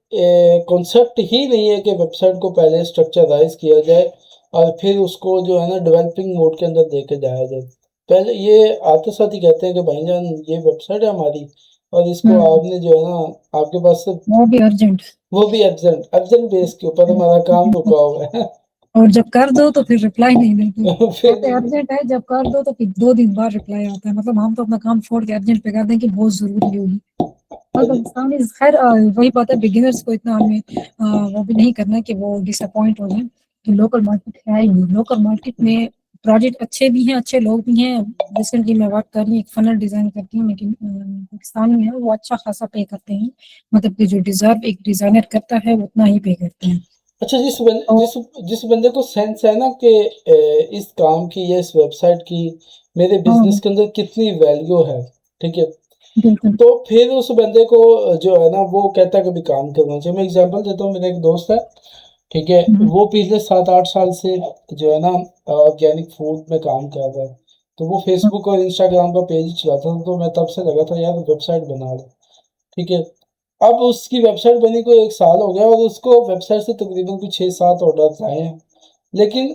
कॉन्सेप्ट ही नहीं है कि वेबसाइट को पहले स्ट्रक्चराइज किया जाए और फिर उसको जो है ना डेवलपिंग मोड के अंदर लेके जाया जाए। पहले ये आते साथ ही कहते हैं कि भाईजान ये वेबसाइट है हमारी, और इसको हम्म। आपने जो है ना आपके पास से वो भी अर्जेंट। वो भी अर्जेंट अर्जेंट बेस के ऊपर हमारा काम रुका हुआ है। और जब कर दो तो फिर रिप्लाई नहीं मिलती। फिर कहते अर्जेंट है, जब कर दो तो फिर 2 दिन बाद रिप्लाई आता है, मतलब हम तो अपना काम छोड़ के अर्जेंट पे कर दें कि बहुत जरूरी होगी। और पाकिस्तान इज खैर वही बात है, बिगिनर्स को इतना हमें वो भी नहीं करना कि वो डिसअपॉइंट हो जाए। तो लोकल मार्केट है ही नहीं, लोकल मार्केट में प्रोजेक्ट अच्छे भी हैं, अच्छे लोग भी हैं। रिसेंटली मैं बात कर रही हूँ, एक फनल डिजाइन करती हूँ, लेकिन पाकिस्तान में है, वो अच्छा खासा पे करते हैं, मतलब कि जो डिजर्व एक डिजाइनर करता है उतना ही पे करते हैं। अच्छा, तो जिस बंदे को सेंस है ना कि इस काम की या इस वेबसाइट की मेरे बिजनेस हाँ के अंदर कितनी वैल्यू है, ठीक है, बिल्कुल। तो फिर उस बंदे को जो है ना वो कहता है कि भी काम करना चाहिए। मैं एग्जांपल देता हूँ, मेरा एक दोस्त है, ठीक है, हम्म, वो पिछले 7-8 साल से जो है ना ऑर्गेनिक फूड में काम कर रहा है। तो वो फेसबुक और इंस्टाग्राम का पेज चलाता था, तो मैं तब से लगा था यार वेबसाइट बना ले, ठीक है। अब उसकी वेबसाइट बनी को 1 साल हो गया और उसको वेबसाइट से तकरीबन कुछ 6-7 ऑर्डर्स आए हैं। लेकिन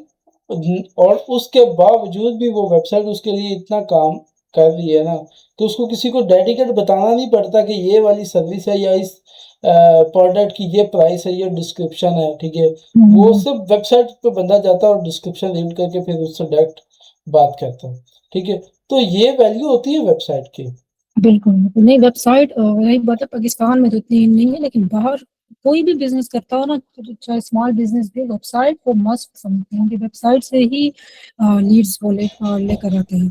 और उसके बावजूद भी वो वेबसाइट उसके लिए इतना काम कर रही है ना कि उसको किसी को डेडिकेट बताना नहीं पड़ता कि ये वाली सर्विस है या इस प्रोडक्ट की ये प्राइस है, ये डिस्क्रिप्शन है, ठीक है। वो हम्म, सिर्फ वेबसाइट पे बंदा जाता है और डिस्क्रिप्शन रीड करके फिर उससे डायरेक्ट बात करता है, ठीक है। तो ये वैल्यू होती है वेबसाइट की। बिल्कुल बिल्कुल। नहीं, वेबसाइट वही बात है, पाकिस्तान में तो इतनी नहीं है, लेकिन बाहर कोई भी बिजनेस करता हो ना, तो चाहे स्मॉल बिजनेस भी, वेबसाइट को मस्ट समझते हैं कि वेबसाइट से ही लीड्स को लेकर आते हैं।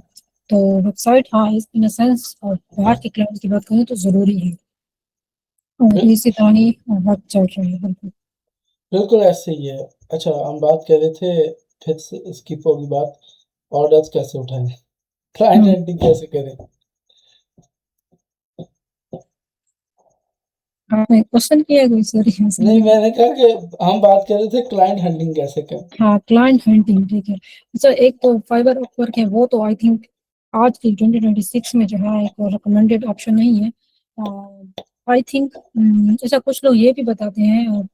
तो वेबसाइट, हाँ, इस इन सेंस, और बाहर के क्लाइंट की बात करें तो जरूरी है, और बिल, इसी तरह ही वक्त चल रही है। बिल्कुल। बिल्कुल ऐसे ही है। अच्छा, हम बात कर रहे थे, फिर से स्किप होगी बात, ऑर्डर्स कैसे उठाएं, क्लाइंट हम्म, हंटिंग कैसे करें। आपने क्वेश्चन किया है कोई? सॉरी, समझ नहीं, नहीं। मैंने कहा कि हम बात कर रहे थे क्लाइंट हंटिंग कैसे करें। हाँ, क्लाइंट हंटिंग, ठीक है। अच्छा, एक तो फाइबर अपवर्क है, वो तो आई थिंक आज की 2026 में जो है एक रिकमेंडेड ऑप्शन नहीं है, आई थिंक। अच्छा, कुछ लोग ये भी बताते हैं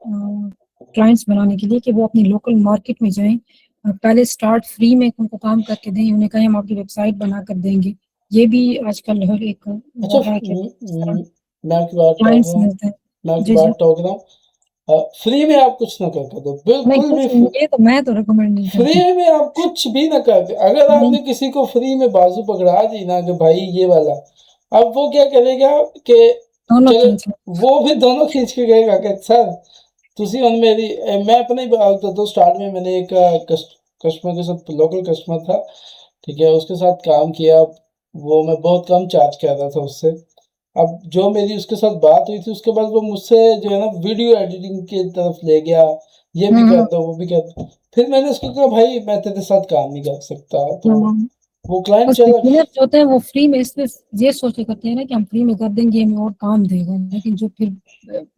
क्लाइंट्स बनाने के लिए कि वो अपनी लोकल मार्केट में जाएं, पहले स्टार्ट फ्री में उनको काम करके दें, उन्हें कहें हम आपकी वेबसाइट बना कर देंगे। ये भी आजकल हर एक अच्छा, वो है कि मैं आपकी बात टोक क्लाइंट्स रहा हूँ, मिलते हैं। मैं आपकी जी जी। बात टोक रहा हूँ। फ्री में आप कुछ ना करके दो, नहीं, बिल्कुल भी कुछ ये तो मैं तो रिकमेंड नहीं फ्री करती। में आप कुछ भी ना करके, अगर नहीं, आपने किसी को फ्री में बाजू पकड़ा दी ना कि भाई ये वाला, अब वो क्या करेगा कि दोनों चलो, खींच लो। वो भी दोनों खींच के गएगा कि सर तुसी हुन मेरी मैं अपने ही बात करता हूँ। स्टार्ट में मैंने एक कस्टमर के साथ, लोकल कस्टमर था, ठीक है, उसके साथ काम किया। वो मैं बहुत कम चार्ज कर रहा था उससे। अब जो मेरी उसके साथ बात हुई थी, उसके बाद वो मुझसे जो है ना वीडियो एडिटिंग की तरफ ले गया, ये भी कर हम्म, दो वो भी कर दो। फिर मैंने उसको कहा भाई मैं तेरे साथ काम नहीं कर सकता, तो हम्म। वो क्लाइंट बस चला। बिगिनर्स जो होते हैं वो फ्री में इसलिए ये सोच के करते हैं ना कि हम फ्री में कर देंगे, हमें और काम देगा, लेकिन जो फिर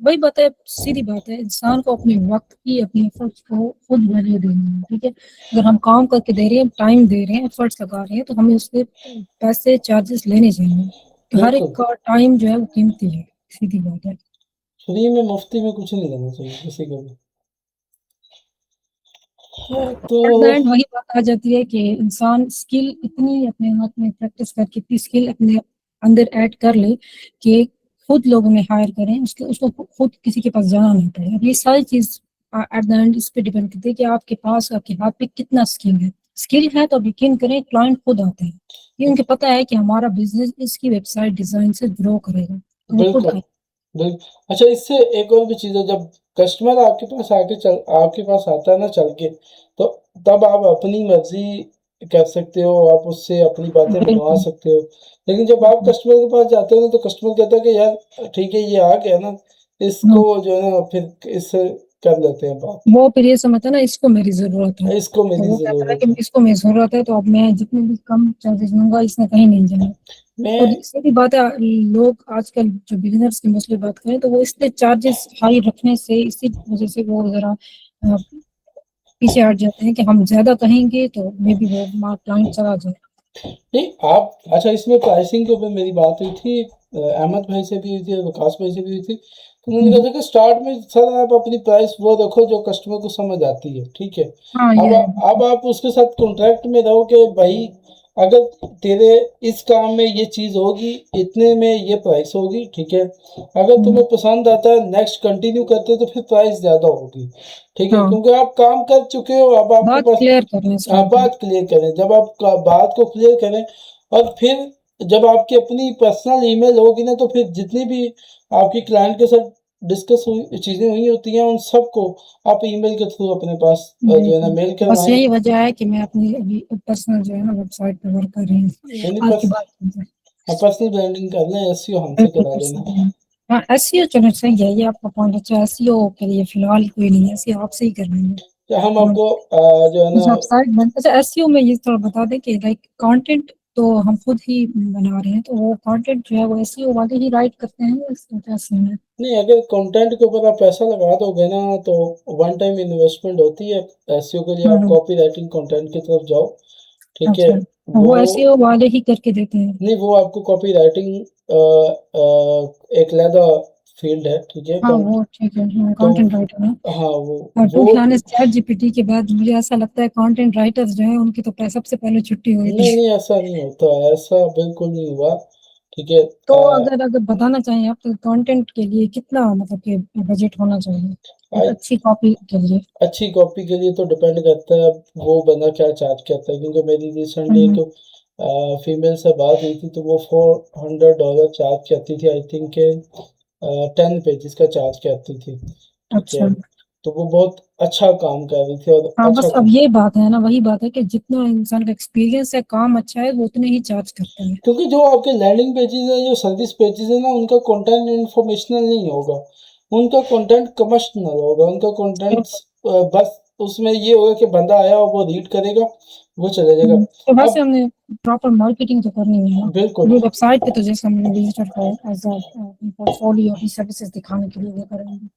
वही बात है, सीधी बात है, इंसान को अपने वक्त की, अपने एफर्ट्स को खुद वैल्यू देनी है, ठीक है। अगर हम काम करके दे रहे हैं, टाइम दे रहे हैं, एफर्ट्स लगा रहे हैं, तो हमें उसके पैसे, चार्जेस लेने चाहिए। तो हर एक बिल्कुल, का टाइम जो है वो कीमती है, सीधी बात है। फ्री में मुफ्ती में कुछ नहीं देना चाहिए किसी को भी। हाँ, तो एट द एंड वही बात आ जाती है कि इंसान स्किल इतनी अपने हाथ में प्रैक्टिस करके, इतनी स्किल अपने अंदर ऐड कर ले कि खुद लोग उन्हें हायर करें, उसको खुद किसी के पास जाना नहीं पड़े। अब ये सारी चीज एट द एंड इस पे डिपेंड करती है कि आपके पास, आपके हाथ पे कितना स्किल है। स्किल है तो आप यकीन करें, क्लाइंट खुद आते हैं, ये उनको पता है कि हमारा बिजनेस इसकी वेबसाइट डिजाइन से ग्रो करेगा, तो वो खुद बिल्कुल, आते अच्छा, इससे एक और भी चीज़ है, जब कस्टमर आपके पास आता है ना चल के, तो तब आप अपनी मर्ज़ी कर सकते हो, आप उससे अपनी बातें हैं। मनवा बिल्कुल सकते हो। लेकिन जब आप बिल्कुल। कस्टमर के पास जाते हो ना, तो कस्टमर कहता है कि यार ठीक है ये आ गया ना, हम्म, इसको जो है ना फिर इससे कर लेते हैं बात, वो फिर ये समझता है ना इसको मेरी जरूरत है, इसको तो मेरी वो कहता है ज़रूरत कि है। इसको मेरी जरूरत है, तो अब मैं जितने भी कम चार्जेस लूंगा इसमें कहीं नहीं जाएंगे। और मैं सीधी बात है, लोग आजकल जो बिगिनर्स की मोस्टली बात करें तो वो इसलिए चार्जेस हाई रखने से, इसी वजह से वो जरा पीछे हट जाते हैं कि हम ज्यादा कहेंगे तो मे बी वो क्लाइंट चला जाए। नहीं, आप अच्छा, इसमें प्राइसिंग के ऊपर मेरी बात हुई थी, अहमद भाई से भी हुई थी, विकास भाई से भी हुई थी। तो उन्होंने कहा हम्म, था कि स्टार्ट में सर आप अपनी प्राइस वो रखो जो कस्टमर को समझ आती है, ठीक है। हाँ, ये अब आप उसके साथ कॉन्ट्रैक्ट में रहो कि भाई अगर तेरे इस काम में ये चीज़ होगी, इतने में ये प्राइस होगी, ठीक है। अगर तुम्हें पसंद आता है, नेक्स्ट कंटिन्यू करते हो, तो फिर प्राइस ज़्यादा होगी, ठीक है, हाँ, क्योंकि आप काम कर चुके हो, अब आपके बात पास। क्लियर करना हाँ, स्टार्टिंग। बात क्लियर करें, जब आप बात को क्लियर करें, और फिर जब आपकी अपनी पर्सनल ईमेल होगी ना, तो फिर जितनी भी आपकी क्लाइंट के साथ डिस्कस हुई चीज़ें हुई होती हैं, उन सबको आप ईमेल के थ्रू अपने पास जो है ना बिल्कुल, मेल बस करवाएं। यही वजह है कि मैं अपनी अभी पर्सनल जो है ना वेबसाइट पे वर्क कर रही हूँ यानी आज की पर्स बात। पर्सनल ब्रांडिंग करना है, एसईओ हमसे बिल्कुल करा लेना। पर्सनल। हाँ, एसईओ चलो सही है, ये आपका पॉइंट अच्छा है, एसईओ के लिए फिलहाल कोई नहीं है, एसईओ आपसे ही कर लेंगे। तो हम हाँ, आपको जो है ना। अच्छा, वेबसाइट बन, अच्छा, एसईओ में ये थोड़ा बता दें कि लाइक कंटेंट तो हम खुद ही बना रहे हैं, तो वो कंटेंट जो है वो एसईओ वाले ही राइट करते हैं, इसमें क्या सीन है? नहीं, अगर कंटेंट के ऊपर आप पैसा लगा दोगे ना तो वन टाइम इन्वेस्टमेंट होती है। एसईओ के लिए आप हम्म, कॉपी राइटिंग कंटेंट की तरफ जाओ, ठीक है। अच्छा, तो वो वो एसईओ वाले ही करके देते हैं? नहीं, वो आपको कॉपी राइटिंग एक अलग फील्ड है, ठीक है। हाँ वो ठीक है, तो कंटेंट राइटर है। हाँ और टू वो बी ऑनेस्ट चैट जीपीटी के बाद मुझे ऐसा लगता है कंटेंट राइटर्स जो है उनकी तो सबसे पहले छुट्टी हुई थी। नहीं नहीं, ऐसा नहीं होता, ऐसा बिल्कुल नहीं हुआ, ठीक है। तो अगर अगर बताना चाहें आप, तो कंटेंट के लिए कितना मतलब कि बजट होना चाहिए एक आ, अच्छी कॉपी के लिए? अच्छी कॉपी के लिए तो डिपेंड करता है वो बंदा क्या चार्ज करता है, क्योंकि मेरी रिसेंटली हम्म, एक फीमेल से बात हुई थी, तो वो $400 चार्ज करती थी, आई थिंक 10 पेजेस का चार्ज करती थी, ठीक अच्छा। है। तो वो बहुत अच्छा काम कर रही थी और हाँ अच्छा बस अब काम, ये बात है ना, वही बात है कि जितना इंसान का एक्सपीरियंस है, काम अच्छा है, वो उतने ही चार्ज करता है। क्योंकि जो आपके लैंडिंग पेजेस है, जो सर्विस पेजेस है ना, उनका कंटेंट इंफॉर्मेशनल नहीं होगा, उनका कंटेंट कमर्शियल होगा, उनका कंटेंट बस उसमें ये होगा कि बंदा आया और वो रीड करेगा, वो चले जाएगा। तो वैसे अब हमने प्रॉपर मार्केटिंग तो करनी है ना, बिल्कुल। ये वेबसाइट पे तो जैसे हमने विजिटर को एज अ पोर्टफोलियो अपनी सर्विसेज दिखाने के लिए वो करेंगे।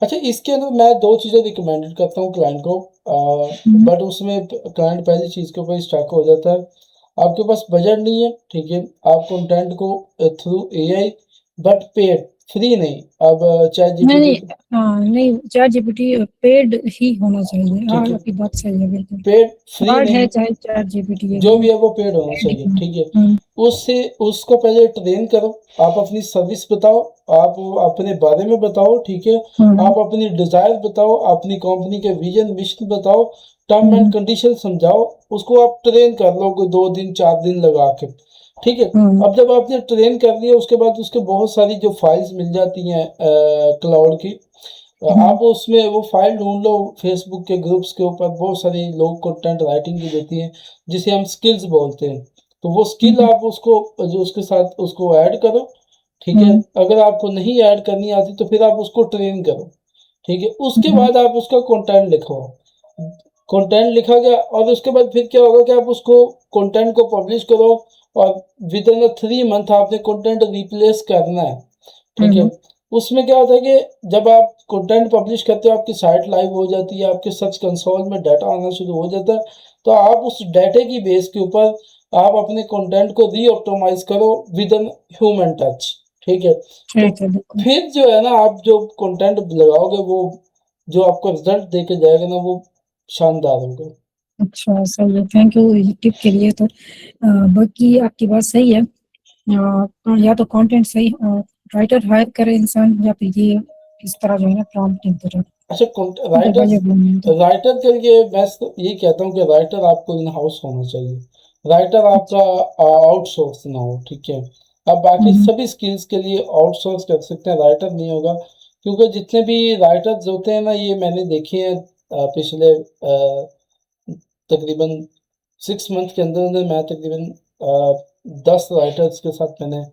अच्छा, इसके अंदर मैं दो चीज़ें रिकमेंडेड करता हूँ क्लाइंट को, हम्म, बट उसमें क्लाइंट पहली चीज़ के ऊपर स्टक हो जाता है। आपके पास बजट नहीं है, ठीक है, आप कंटेंट को through AI, but paid, free नहीं। अब चैट नहीं जीपीटी, नहीं, हाँ नहीं, चैट जीपीटी पेड ही होना चाहिए, हाँ ठीक है, आपकी बात सही है बिल्कुल। पेड फ्री वर्ड है नहीं, चाहे चैट जीपीटी है, जो वो भी है वो पेड होना पेड चाहिए, ही है। ठीक है। हम्म, उससे उसको पहले ट्रेन करो, आप अपनी सर्विस बताओ, आप अपने बारे में बताओ, ठीक है। हम्म, आप अपनी डिजायर बताओ, अपनी कंपनी के विजन मिशन बताओ, टर्म एंड हम्म, कंडीशन समझाओ, उसको आप ट्रेन कर लो कोई 2 दिन 4 दिन लगा के, ठीक है। हम्म, अब जब आपने ट्रेन कर लिया, उसके बाद उसके बहुत सारी जो फाइल्स मिल जाती हैं क्लाउड की, हम्म, आप उसमें वो फाइल ढूंढ लो, फेसबुक के ग्रुप्स के ऊपर बहुत सारे लोग कंटेंट राइटिंग की देती हैं, जिसे हम स्किल्स बोलते हैं। तो वो स्किल हम्म, आप उसको जो उसके साथ उसको ऐड करो, ठीक है। हम्म, अगर आपको नहीं ऐड करनी आती तो फिर आप उसको ट्रेन करो, ठीक है। उसके हम्म, बाद आप उसका कंटेंट लिखो, कंटेंट लिखा गया और उसके बाद फिर क्या होगा कि आप उसको कंटेंट को पब्लिश करो, और विद इन 3 मंथ आपने कंटेंट रिप्लेस करना है, ठीक है। हम्म, उसमें क्या होता है कि जब आप कंटेंट पब्लिश करते हो, आपकी साइट लाइव हो जाती है, आपके सर्च कंसोल में डाटा आना शुरू हो जाता है, तो आप उस डाटे की बेस के ऊपर आप अपने कंटेंट को री ऑप्टिमाइज करो विद एन ह्यूमन टच, ठीक है। तो ठीक है बिल्कुल। फिर जो है ना, आप जो कंटेंट लगाओगे, वो जो आपको रिजल्ट देके जाएगा ना, वो शानदार होगा। अच्छा सही है, थैंक यू ये टिप के लिए। तो बाकी आपकी बात सही है, या तो कंटेंट सही राइटर हायर करे इंसान, या फिर ये इस तरह जो है ना प्रॉम्प्टिंग तरह अच्छा, अगर राइटर बजट नहीं है तो। राइटर के लिए मैं तो ये कहता हूँ कि राइटर आपको इन हाउस होना चाहिए, राइटर आपका आउटसोर्स ना हो, ठीक है। आप बाकी हम्म, सभी स्किल्स के लिए आउटसोर्स कर सकते हैं, राइटर नहीं होगा, क्योंकि जितने भी राइटर्स होते हैं ना, ये मैंने देखे हैं पिछले तकरीबन 6 मंथ के अंदर अंदर मैं तकरीबन 10 राइटर्स के साथ मैंने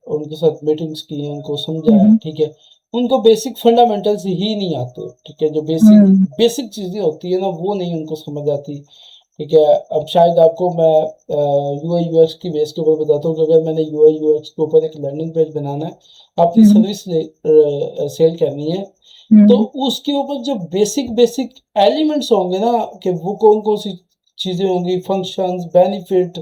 उनके साथ मीटिंग्स की हैं, उनको समझा है, हम्म, ठीक है। उनको बेसिक फंडामेंटल्स ही नहीं आते, ठीक है, जो बेसिक हम्म, बेसिक चीज़ें होती है ना, वो नहीं उनको समझ आती, ठीक है। अब शायद आपको मैं यूआई यूएक्स की बेस के ऊपर बताता हूँ कि अगर मैंने यूआई यूएक्स के ऊपर एक लैंडिंग पेज बनाना है, अपनी हम्म, सर्विस सेल करनी है, तो हम्म, उसके ऊपर जो बेसिक बेसिक एलिमेंट्स होंगे ना, कि वो कौन कौन सी चीज़ें होंगी, फंक्शंस, बेनिफिट,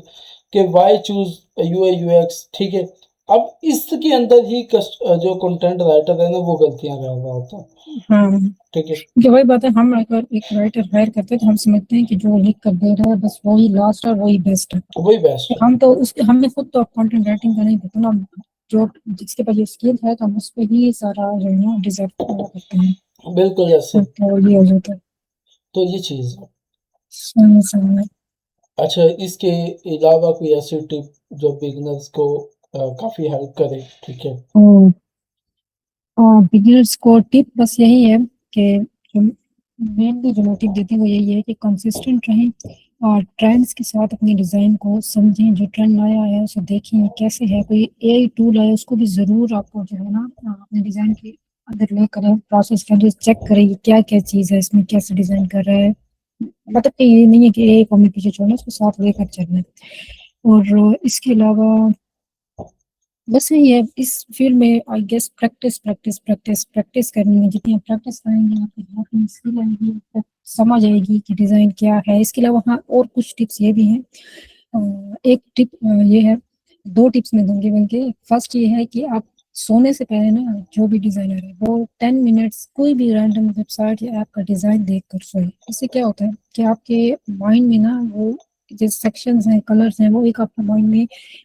के वाई चूज यूआई यूएक्स, ठीक है। अब इसके अंदर ही जो कंटेंट राइटर है ना, वो गलतियां कर रहा होता है, हाँ ठीक है। कि वही बात है, हम अगर एक राइटर हायर करते हैं तो हम समझते हैं कि जो लिख कर दे रहा है बस वही लास्ट है, वही बेस्ट है। वही बेस्ट है। हम तो उस हमें खुद तो कंटेंट राइटिंग का नहीं पता ना, जो जिसके पास ये स्किल है तो हम उस पे ही सारा जो है ना डिजर्व करते हैं। बिल्कुल ऐसे। तो ये हो जाता है। तो ये चीज़ है। सही सही है। अच्छा, इसके अलावा कोई ऐसी टिप जो बिगनर्स को काफ़ी हेल्प करे, ठीक है। तो बिगिनर्स को टिप बस यही है कि जो मेनली जो मैं टिप देती हूँ वो यही है कि कंसिस्टेंट रहें, और ट्रेंड्स के साथ अपने डिज़ाइन को समझें, जो ट्रेंड आया है उसे देखें कैसे है, कोई एआई टूल है उसको भी ज़रूर आपको जो है ना अपने डिज़ाइन के अंदर ले करें, प्रोसेस के अंदर चेक करें कि क्या क्या चीज़ है इसमें, कैसे डिज़ाइन कर रहा है। मतलब कि ये नहीं है कि एआई को हमें पीछे छोड़ना है, उसको साथ लेकर चलना है। और इसके अलावा बस यही है, इस फील्ड में I guess practice practice practice practice करनी है। जितनी आप प्रैक्टिस करेंगे आपके हाथ में स्किल आएगी, आपको समझ आएगी कि डिज़ाइन क्या है। इसके अलावा हाँ और कुछ टिप्स ये भी हैं। एक टिप ये है, दो टिप्स मैं दूंगी बल्कि। फर्स्ट ये है कि आप सोने से पहले ना जो भी डिज़ाइनर है वो 10 मिनट्स कोई भी रैंडम वेबसाइट या ऐप का डिज़ाइन देख कर सोए। इससे क्या होता है कि आपके माइंड में ना वो जो सेक्शंस हैं, कलर्स हैं, वो एक आपके माइंड में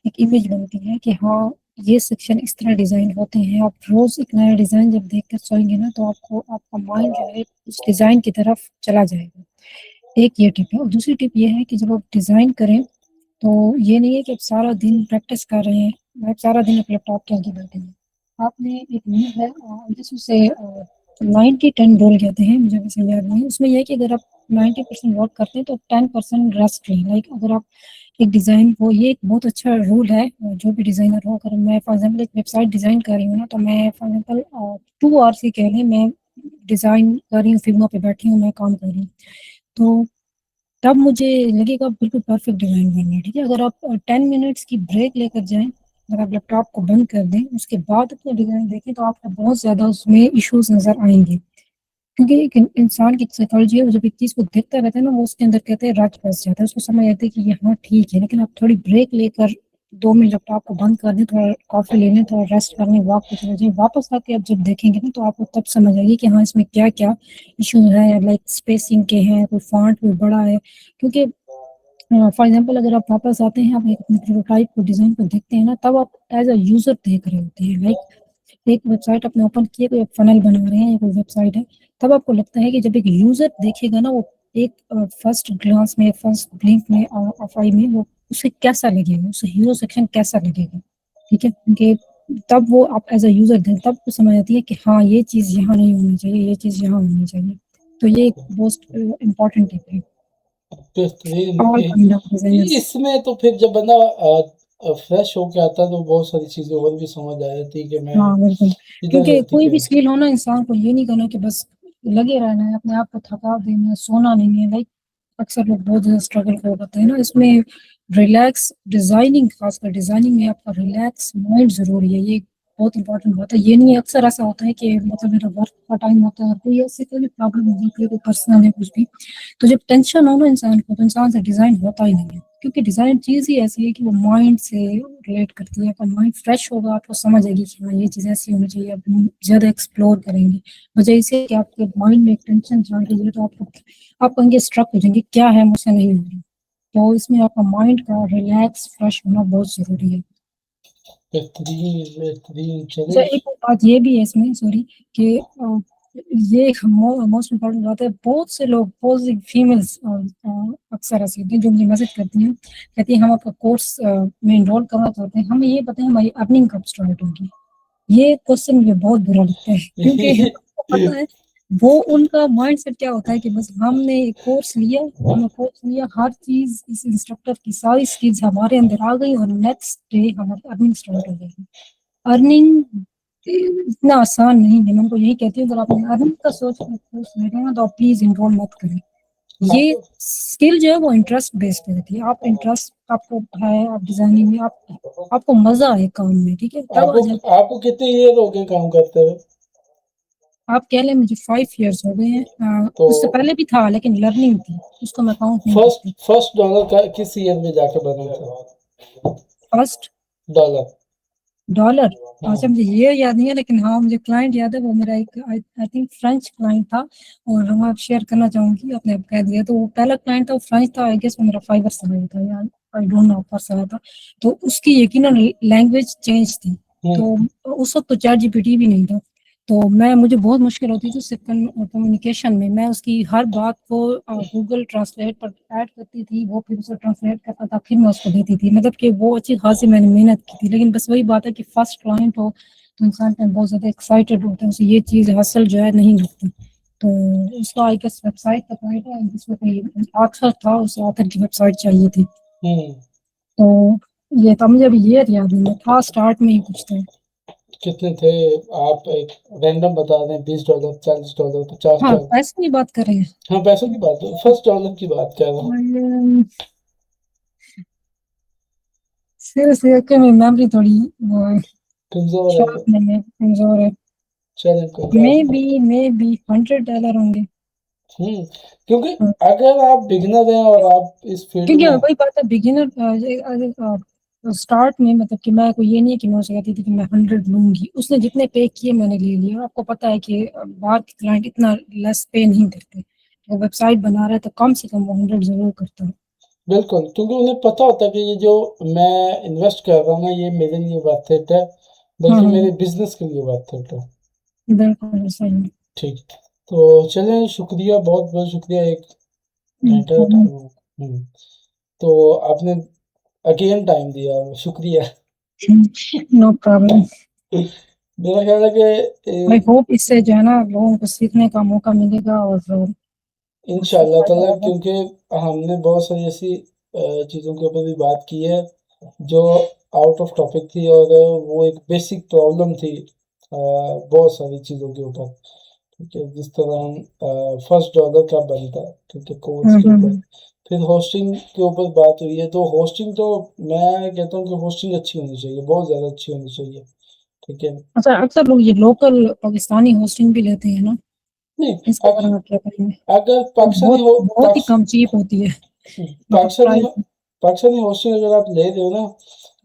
एक इमेज बनती है कि हाँ ये सेक्शन इस तरह डिज़ाइन होते हैं। आप रोज़ एक नया डिज़ाइन जब देख कर सोएंगे ना तो आपको आपका माइंड जो है उस डिज़ाइन की तरफ चला जाएगा। एक ये टिप है। और दूसरी टिप ये है कि जब आप डिज़ाइन करें तो ये नहीं है कि आप सारा दिन प्रैक्टिस कर रहे हैं, आप सारा दिन अपने लैपटॉप के आगे बैठे हैं। आपने एक नींव है जिस उसे 90-10 रूल कहते हैं, मुझे वैसे याद नहीं है। उसमें यह है कि अगर आप 90% वर्क करते हैं तो 10% रेस्ट लें। लाइक अगर आप एक डिज़ाइन को, ये एक बहुत अच्छा रूल है जो भी डिज़ाइनर हो। अगर मैं फॉर एग्जांपल एक वेबसाइट डिज़ाइन कर रही हूँ ना तो मैं फॉर एग्जांपल 2 आवर्स ही कह लें मैं डिज़ाइन कर रही हूँ, फिग्मा पे बैठी हूँ, मैं काम कर रही हूँ। तो तब मुझे लगेगा बिल्कुल परफेक्ट डिज़ाइन बन है, ठीक है? अगर आप 10 मिनट्स की ब्रेक लेकर जाएँ, अगर आप लैपटॉप को बंद कर दें, उसके बाद अपना डिज़ाइन देखें तो आपको बहुत ज़्यादा उसमें इश्यूज़ नज़र आएँगे। क्योंकि एक इंसान की साइकोलॉजी है, वो जब एक चीज़ को देखता रहता है ना, वो उसके अंदर कहते हैं रट बस जाता है। उसको समझ आता है कि ये हाँ ठीक है, लेकिन आप थोड़ी ब्रेक लेकर 2 मिनट लैपटॉप को बंद कर दें, थोड़ा कॉफ़ी ले लें, थोड़ा रेस्ट कर लें, वॉक पे चले जाएँ, वापस आके आप जब देखेंगे ना तो आपको तब समझ आएगी कि हाँ, इसमें क्या-क्या इश्यूज़ हैं, लाइक स्पेसिंग के हैं, कोई फ़ॉन्ट कोई बड़ा है। क्योंकि फॉर एग्जांपल अगर आप वापस आते हैं, आप एक अपने प्रोटोटाइप को, डिज़ाइन को देखते हैं ना, तब आप एज़ अ यूज़र देख रहे होते हैं। लाइक एक वेबसाइट आपने ओपन की है, कोई आप फ़नल बना रहे हैं या कोई वेबसाइट है, तब आपको लगता है कि जब एक यूज़र देखेगा ना वो एक फर्स्ट ग्लांस में, फर्स्ट ब्लिंक में ऑफ आई में वो उसे कैसा लगेगा, उसे हीरो सेक्शन कैसा लगेगा, ठीक है? क्योंकि तब वो आप एज़ अ यूज़र दें तब आपको समझ आती है कि हाँ, ये चीज़ यहाँ नहीं होनी चाहिए, ये चीज़ यहाँ होनी चाहिए। तो ये एक मोस्ट इम्पोर्टेंट टिप है, बेहतरीन। All kind of designers. इसमें तो फिर जब बंदा फ्रेश होके आता है तो बहुत सारी चीज़ें और भी समझ आ जाती है कि मैं हाँ, बिल्कुल। इधर क्योंकि ठीक कोई है। भी स्किल हो ना, इंसान को ये नहीं करना कि बस लगे रहना है, अपने आप को थका देना है, सोना नहीं है। लाइक अक्सर लोग बहुत ज़्यादा स्ट्रगल कर पाते हैं ना इसमें। रिलैक्स डिज़ाइनिंग, खासकर डिज़ाइनिंग में आपका रिलैक्स माइंड ज़रूरी है। ये बहुत इंपॉर्टेंट बात है। ये नहीं है, अक्सर ऐसा होता है कि मतलब मेरा वर्क का टाइम होता है और कोई ऐसी कोई भी प्रॉब्लम हो गई, कोई पर्सनल है कुछ भी, तो जब टेंशन हो ना इंसान को तो इंसान से डिज़ाइन होता ही नहीं है। क्योंकि डिज़ाइन चीज़ ही ऐसी है कि वो माइंड से रिलेट करती है। आपका माइंड फ्रेश होगा, आपको समझ आएगी कि हाँ, ये चीज़ ऐसी होनी चाहिए, अब हम ज़्यादा एक्सप्लोर करेंगे। वजह इसे कि आपके माइंड में एक टेंशन चल रही है तो आप कहेंगे, स्ट्रक हो जाएंगे, क्या है मुझसे नहीं हो रही। तो इसमें आपका माइंड का रिलैक्स, फ्रेश होना बहुत ज़रूरी है। बेहतरीन बेहतरीन, अच्छा, चले। एक और बात ये भी है इसमें, सॉरी, कि ये एक मोस्ट इम्पोर्टेंट बात है। बहुत से लोग, बहुत सी फीमेल्स अक्सर ऐसी होती हैं जो मुझे मैसेज करती हैं, कहती हैं हम आपका कोर्स में एनरोल करना चाहते हैं, हमें ये बताएं हमारी अर्निंग कब स्टार्ट होगी। ये क्वेश्चन मुझे बहुत बुरा लगता है क्योंकि आपको पता है वो उनका माइंडसेट क्या होता है कि बस हमने एक कोर्स लिया, हर चीज इस इंस्ट्रक्टर की सारी स्किल्स हमारे अंदर आ गई और नेक्स्ट डे हमारी अर्निंग स्टार्ट हो जाएगी। अर्निंग इतना आसान नहीं है। मैं उनको यही कहती हूँ, अगर आपने अर्निंग का सोच कर कोर्स ले रहे हैं ना तो आप प्लीज इनरोल मत करें। ये आप स्किल जो है वो इंटरेस्ट बेस्ड रहती है। आप इंटरेस्ट आपको है, आप डिजाइनिंग में आप आपको मजा है काम में, ठीक है, तब आ आपको जाए। आपको कितने ईयर हो गए काम करते हुए? आप कह लें मुझे 5 इयर्स हो गए हैं। तो उससे पहले भी था लेकिन लर्निंग थी, उसको मैं काउंट नहीं फर्स्ट करती। फर्स्ट डॉलर का किस ईयर में जाके बना था? First dollar. डॉलर, अच्छा हाँ। मुझे ये याद नहीं है लेकिन हाँ मुझे क्लाइंट याद है। वो मेरा एक आई थिंक फ्रेंच क्लाइंट था और मैं शेयर करना चाहूंगी, आपने अब कह दिया तो वो पहला क्लाइंट था, वो फ्रेंच था। आई गेस वो मेरा फाइबर से आया था यार, आई डोंट नो कब से आया था। तो उसकी यकीनन लैंग्वेज चेंज थी। तो हम्म। उस वक्त तो चैट जीपीटी भी नहीं था। तो मुझे बहुत मुश्किल होती थी उससे कम्युनिकेशन में। मैं उसकी हर बात को गूगल ट्रांसलेट पर ऐड करती थी, वो फिर उसे ट्रांसलेट करता था, फिर मैं उसको देती थी। मतलब कि वो अच्छी खासी मैंने मेहनत की थी। लेकिन बस वही बात है कि फर्स्ट क्लाइंट हो तो इंसान का बहुत ज़्यादा एक्साइटेड होता है, उसे ये चीज़ हासिल जो है नहीं लगती। तो उसका आई गेस वेबसाइट का क्लाइंट है जिसमें कोई ऑथर था, उस ऑथर की वेबसाइट चाहिए थी। हम्म। तो ये था, मुझे अभी ये याद नहीं है, था स्टार्ट में ही कुछ था। कितने थे? आप एक रैंडम बता दें, $20, $40, पचास हाँ, डॉलर पैसे की बात कर रहे हैं। हाँ, पैसों की बात है, फर्स्ट डॉलर की बात कर रहा हूँ। और, सीरियसली ओके, मेरी मेमोरी थोड़ी वो है, कमजोर है। शार्प नहीं है, कमजोर है। चले कोई मे बात नहीं। बी $100 होंगे। हम्म। क्योंकि हाँ, अगर आप बिगिनर हैं और आप इस फील्ड क्योंकि में, वही बात है, बिगिनर स्टार्ट में मतलब कि मैं कोई ये नहीं है कि मैं उसे कहती थी कि मैं 100 लूंगी, उसने जितने पे किए मैंने ले लिए। और आपको पता है कि बाहर के क्लाइंट इतना लेस पे नहीं करते, तो वेबसाइट बना रहा है तो कम से कम वो 100 जरूर करता है। बिल्कुल, क्योंकि उन्हें पता होता है कि ये जो मैं इन्वेस्ट कर रहा हूँ ना, ये मेरे लिए वर्थ इट है, हाँ बल्कि हाँ, मेरे बिजनेस के लिए वर्थ इट है। बिल्कुल सही है। ठीक। तो चलें, शुक्रिया, बहुत बहुत शुक्रिया, एक घंटे का हम्म, टाइम। तो आपने अगेन टाइम दिया, शुक्रिया। No problem. मेरा ख्याल है कि आई होप इससे जो है ना लोगों को सीखने का मौका मिलेगा और उससे इंशाल्लाह फायदा ताला, होगा। क्योंकि हमने बहुत सारी ऐसी चीज़ों के ऊपर भी बात की है जो आउट ऑफ टॉपिक थी, और वो एक बेसिक प्रॉब्लम थी बहुत सारी चीज़ों के ऊपर। ठीक है, जिस तरह हम फर्स्ट डॉलर कब बनता है, ठीक है, कोर्स के ऊपर। हम्म। फिर होस्टिंग के ऊपर बात हुई है, तो होस्टिंग तो मैं कहता हूँ कि होस्टिंग अच्छी होनी चाहिए, बहुत ज़्यादा अच्छी होनी चाहिए। ठीक है। अच्छा, अक्सर लोग ये लोकल पाकिस्तानी होस्टिंग भी लेते हैं ना, नहीं, इसके बारे अग- में आप क्या करेंगे? अगर वो बहुत बहुत ही कम चीप होती है, मतलब पाकिस्तानी प्राइस। पाकिस्तानी होस्टिंग अगर आप ले रहे हो ना,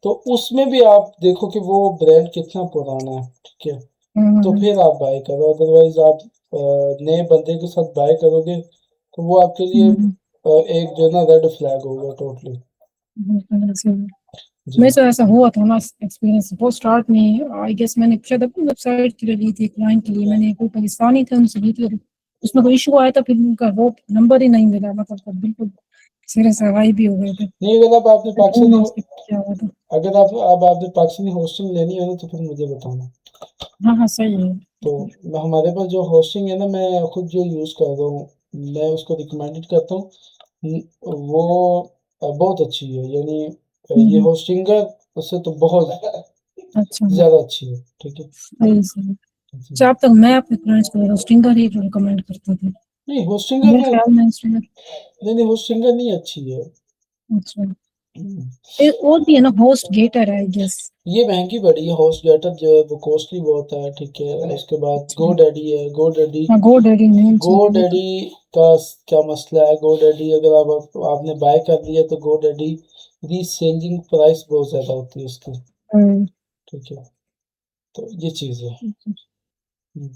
तो उसमें भी आप देखो कि वो ब्रांड कितना पुराना है। ठीक है, तो हम्म। फिर आप बाय करो, अदरवाइज आप नए बंदे के साथ बाय करोगे तो वो आपके लिए हम्म, एक जो है ना रेड फ्लैग होगा टोटली। ऐसे जी। मेरे साथ ऐसा हुआ था ना एक्सपीरियंस। बहुत स्टार्ट में आई गेस मैंने शायद अपनी वेबसाइट के लिए ली थी, क्लाइंट के लिए मैंने, कोई पाकिस्तानी थे उनसे ली थी, और उसमें कोई इशू आया था, फिर उनका वो नंबर ही नहीं मिला, मतलब वो बिल्कुल सिरे से हवाई भी हो गए थे। नहीं, अगर आप आपने मैं ढूंढना उसके क्या हुआ था। अगर आप अब आपने पाकिस्तानी होस्टिंग लेनी है ना, तो फिर मुझे बताना। हाँ हाँ सही है। तो मैं, हमारे पास जो होस्टिंग है ना, मैं खुद जो यूज़ कर रहा हूँ, मैं उसको रिकमेंडेड करता हूँ। वो बहुत अच्छी है, यानी ये हम्म, होस्टिंग है उससे तो बहुत अच्छा, ज़्यादा अच्छी है। ठीक है। सही सही। जी। अच्छा, अब तक मैं अपने क्लाइंट्स को स्टिंगर ही रिकमेंड करता था, नहीं होस्टिंगर मेरे में, ख्याल में स्टिंगर। नहीं नहीं, होस्टिंगर नहीं अच्छी है। अच्छा, हम्म। एक और भी है ना, होस्ट गेटर है आई गेस। ये महंगी पड़ी है, होस्ट गेटर जो है वो कॉस्टली बहुत है। ठीक है, उसके बाद गो डैडी है, गो डैडी। हाँ, गो डैडी नेम गो से है वो तो। डैडी का क्या मसला है, गो डैडी अगर आपने बाय कर लिया तो गो डैडी रीसेलिंग प्राइस बहुत ज़्यादा होती है उसकी। हम्म, ठीक है, तो ये चीज़ है। हम्म।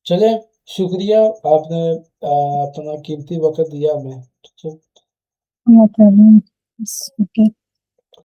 चले, शुक्रिया, आपने अपना कीमती वक्त दिया हमें। ठीक है। No problem. ओके।